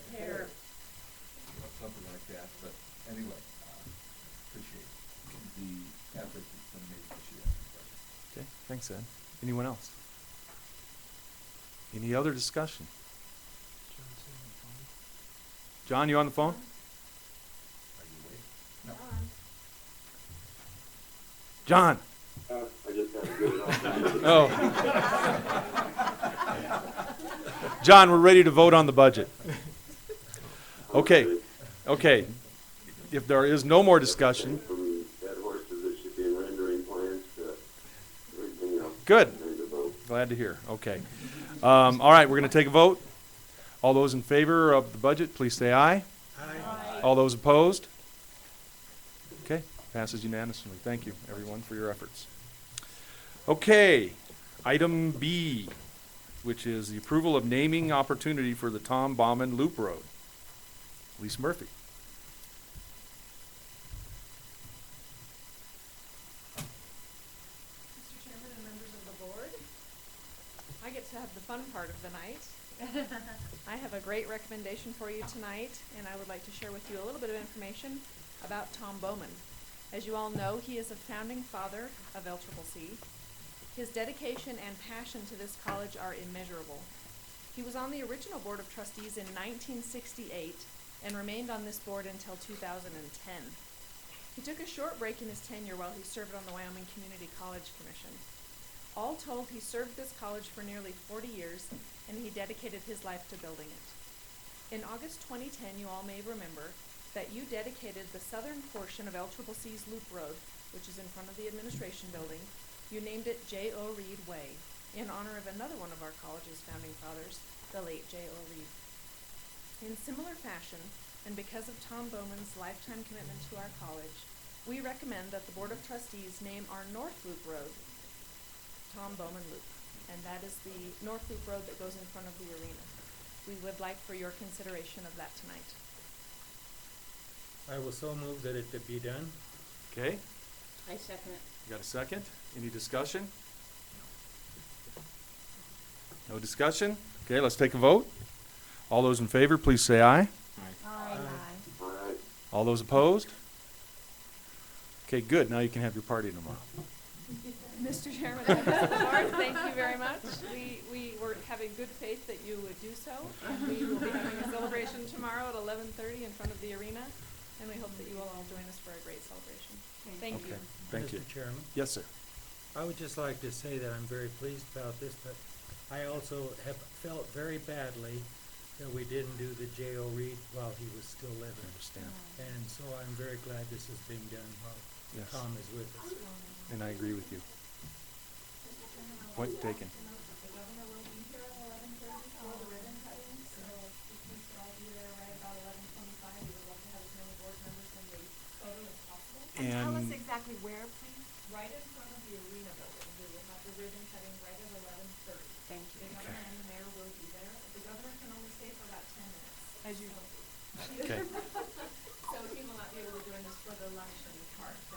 Prepare. Something like that, but anyway, appreciate the effort that's been made this year. Okay, thanks, Ed. Anyone else? Any other discussion? John, you on the phone? Are you awake? No. John? I just had to get it off. Oh. John, we're ready to vote on the budget. Okay. Okay. If there is no more discussion. From that horse position in rendering plans to everything else. Good. Ready to vote. Glad to hear. Okay. All right, we're going to take a vote. All those in favor of the budget, please say aye. Aye. All those opposed? Okay, passes unanimously. Thank you, everyone, for your efforts. Okay, item B, which is the approval of naming opportunity for the Tom Bauman Loop Road. Lisa Murphy. Mr. Chairman and members of the board, I get to have the fun part of the night. I have a great recommendation for you tonight, and I would like to share with you a little bit of information about Tom Bauman. As you all know, he is a founding father of LCCC. His dedication and passion to this college are immeasurable. He was on the original Board of Trustees in 1968 and remained on this board until 2010. He took a short break in his tenure while he served on the Wyoming Community College Commission. All told, he served this college for nearly 40 years, and he dedicated his life to building it. In August 2010, you all may remember that you dedicated the southern portion of LCCC's Loop Road, which is in front of the administration building. You named it J.O. Reed Way, in honor of another one of our college's founding fathers, the late J.O. Reed. In similar fashion, and because of Tom Bauman's lifetime commitment to our college, we recommend that the Board of Trustees name our North Loop Road Tom Bauman Loop, and that is the North Loop Road that goes in front of the arena. We would like for your consideration of that tonight. I will so move that it be done. Okay, I second it. you got a second? Any discussion? No discussion? Okay, let's take a vote. All those in favor, please say aye. Aye. All right. All those opposed? Okay, good. Now you can have your party tomorrow. Mr. Chairman, members of the board, thank you very much. We were having good faith that you would do so, and we will be having a celebration tomorrow at 11:30 in front of the arena, and we hope that you will all join us for a great celebration. Thank you. Okay, thank you. Mr. Chairman, Yes, sir. I would just like to say that I'm very pleased about this, but I also have felt very badly that we didn't do the J.O. Reed while he was still I living. understand. And so I'm very glad this is being done while Yes. Tom is with us. And I agree with you. Point taken. The governor will be here at 11:30 for the ribbon cutting, so if we could all be there right about 11:25, we would love to have as many board members in the photo as possible. And tell us And exactly where, please. Right in front of the arena building, we will have the ribbon cutting right at 11:30. Thank you. The governor and the mayor will be there. The governor can only stay for about 10 minutes. As usual. Okay. So he will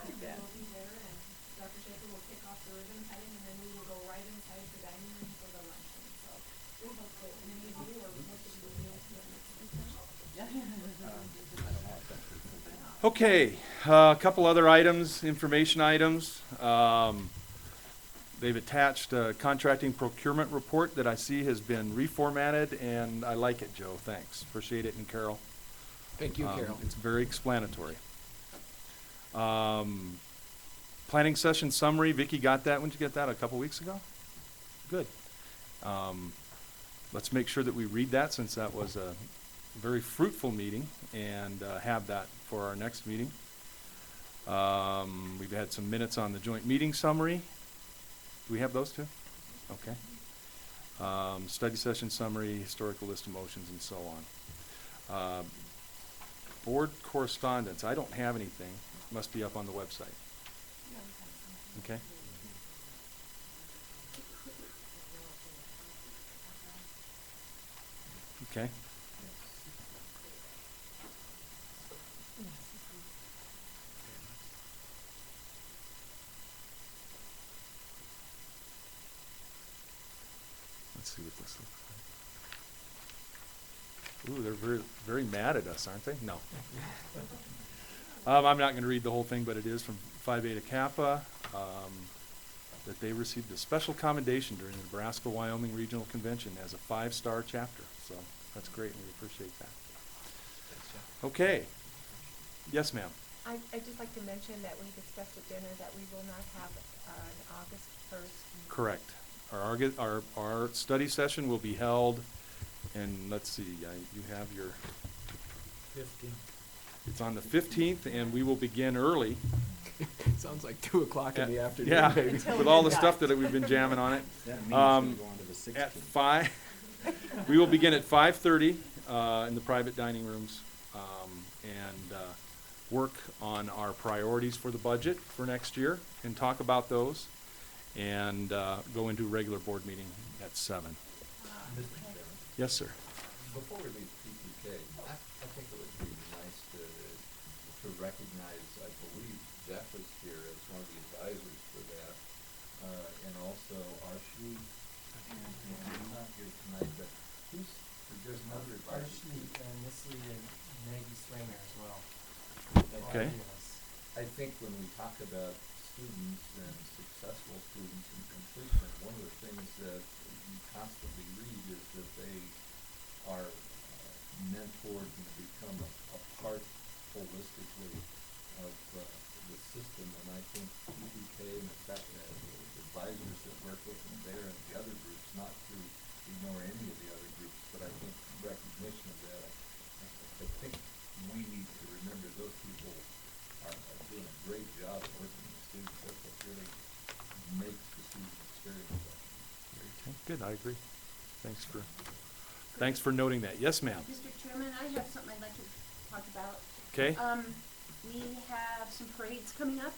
We'll be there, and Dr. Schaefer will kick off the ribbon cutting, and then we will go right inside the dining room for the luncheon. So we hope that many of you or most of you will be able to attend. Okay, a couple other items, information items. They've attached a contracting procurement report that I see has been reformatted, and I like it, Joe. Thanks. Appreciate it, and Carol. Thank you, Carol. It's very explanatory. Planning session summary, Vicki got that. When did you get that? A couple weeks ago? Good. Let's make sure that we read that, since that was a very fruitful meeting, and have that for our next meeting. We've had some minutes on the joint meeting summary. Do we have those too? Okay. Study session summary, historical list of motions, and so on. Board correspondence, I don't have anything. Must be up on the website. Okay. Okay. Let's see what this looks like. Ooh, they're very, very mad at us, aren't they? No. I'm not going to read the whole thing, but it is from Phi Beta Kappa, that they received a special commendation during the Nebraska-Wyoming Regional Convention as a 5-star chapter. So that's great, and we appreciate that. Okay. Yes, ma'am. I'd just like to mention that we discussed at dinner that we will not have an August 1st. Correct. Our study session will be held, and let's see, you have your, 15. it's on the 15th, and we will begin early. Sounds like 2 o'clock in the afternoon. Yeah, maybe. with all the stuff that we've been jamming on it. That means it's gonna go on to the 16th. At 5, we will begin at 5:30 in the private dining rooms, and work on our priorities for the budget for next year and talk about those, and go into a regular board meeting at 7. Yes, sir. Before we leave PPK, I think it would be nice to recognize, I believe Jeff is here as one of the advisors for that, and also Arshni. He's not here tonight, but there's another advisor. Arshni, Missy, and Maggie Swanger as well. Okay. I think when we talk about students and successful students and completion, one of the things that you constantly read is that they are mentored and become a part holistically of the system. And I think PBK and the advisors that work with them there and the other groups, not to ignore any of the other groups, but I think recognition of that, I think we need to remember those people are doing a great job of working with students. That's what really makes the student experience. Okay, good, I agree. Thanks for noting that. Yes, ma'am. Mr. Chairman, I have something I'd like to talk about. Okay. We have some parades coming up,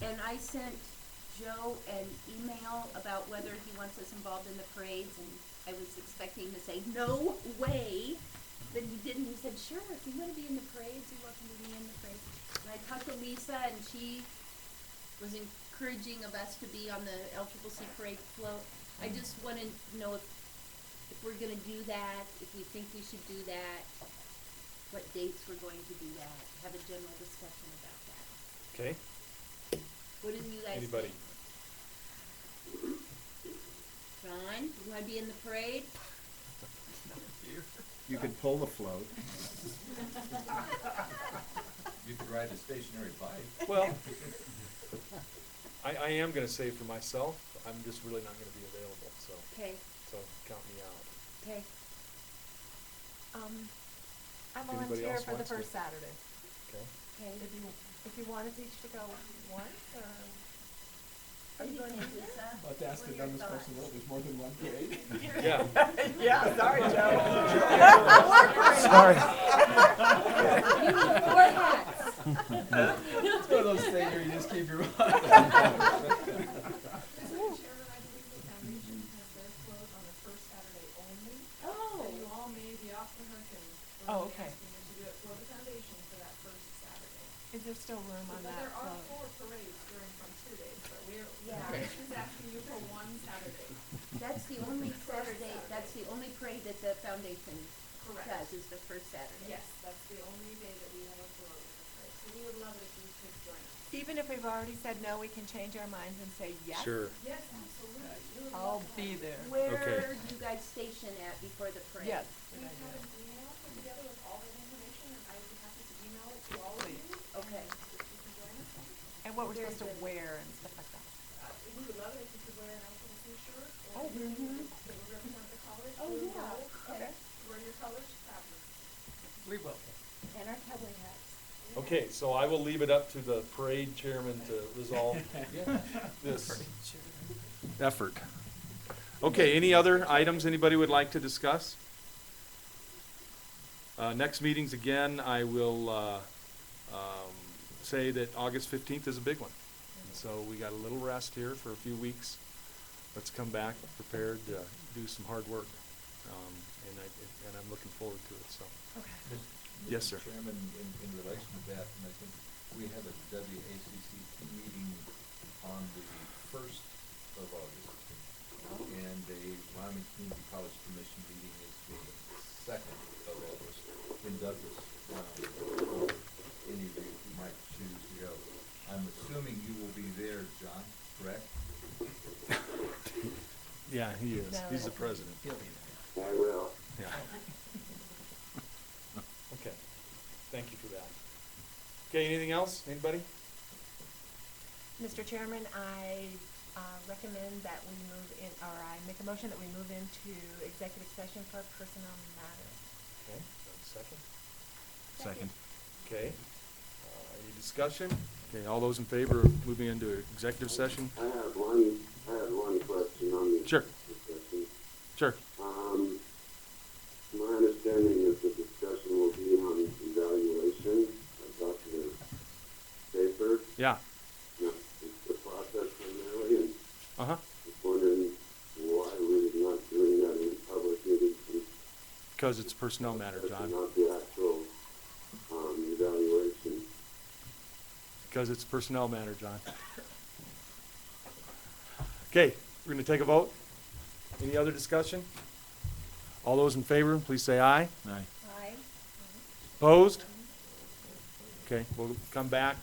and I sent Joe an email about whether he wants us involved in the parades, and I was expecting him to say, no way, but he didn't. He said, sure, if you want to be in the parades, you're welcome to be in the parades. And I talked to Lisa, and she was encouraging of us to be on the LCCC parade float. I just want to know if we're going to do that, if we think we should do that, what dates we're going to do that, have a general discussion about that. Okay. What do you guys Anybody? think? Ron, you want to be in the parade? You could pull the float. You could ride a stationary bike. Well, I am going to say for myself, I'm just really not going to be available, so Okay, count me out. okay. I Anybody volunteer else for the wants to? first Saturday. Okay. Okay. If you want us each to go once, or What do you think, Lisa? About to ask What the are your dumbest question, thoughts? there's more than one parade? Yeah. Yeah, sorry, Joe. Sorry. You need 4 hats. It's one of those things where you just keep your Mr. Chairman, I believe the foundation has their float on the first Saturday only. Oh. So you all may be off the hook and Oh, we're okay. asking you to do it for the foundation for that first Saturday. Is there still room on But that there are float? 4 parades during Frontier Days, but Yeah. Rich is asking you for one Saturday. That's the only Saturday, that's the only parade that the foundation Correct. does, is the first Saturday. Yes, that's the only day that we have a float in the parade, so we would love it if you could join us. Even if we've already said no, we can change our minds and say yes? Sure. Yes, absolutely. We would I'll love to be have you. there. Where do you guys station at before the parade? Yes. We have an email put together with all that information, and I would be happy to email it to all of you. Okay. If you can join us. And what we're Very supposed to good. wear and stuff like that. We would love it if you could wear an LCCC shirt or Oh, anything mhm. that would represent the college. Oh, We would yeah. love it. Okay. Wear your colors, fabulous. We will. And our cowboy hats. Okay, so I will leave it up to the parade chairman to resolve this effort. Okay, any other items anybody would like to discuss? Next meetings, again, I will say that August 15th is a big one. So we got a little rest here for a few weeks. Let's come back prepared to do some hard work. And I'm looking forward to it, so. Yes, sir. Mr. Chairman, in relation to that, and I think we have a WACC meeting on the 1st of August. And a Wyoming Community College Commission meeting is the 2nd of August in Douglas. Any of you who might choose to go. I'm assuming you will be there, John, correct? Yeah, he is. No. He's the president. He'll be there. I will. Yeah. Okay. Thank you for that. Okay, anything else? Anybody? Mr. Chairman, I recommend that we move in, or I make a motion that we move into executive session for personnel matters. Okay, second? Second. Okay. Any discussion? Okay, all those in favor of moving into executive session? I have one question on the Sure. discussion. Sure. My understanding is the discussion will be on evaluation of Dr. Schaefer. Yeah. It's the process primarily, and Uh-huh. just wondering why we're not doing that in public meetings and Because it's a personnel matter, John. not the actual evaluation. Because it's a personnel matter, John. Okay, we're gonna take a vote. Any other discussion? All those in favor, please say aye. Aye. Aye. Opposed? Okay, we'll come back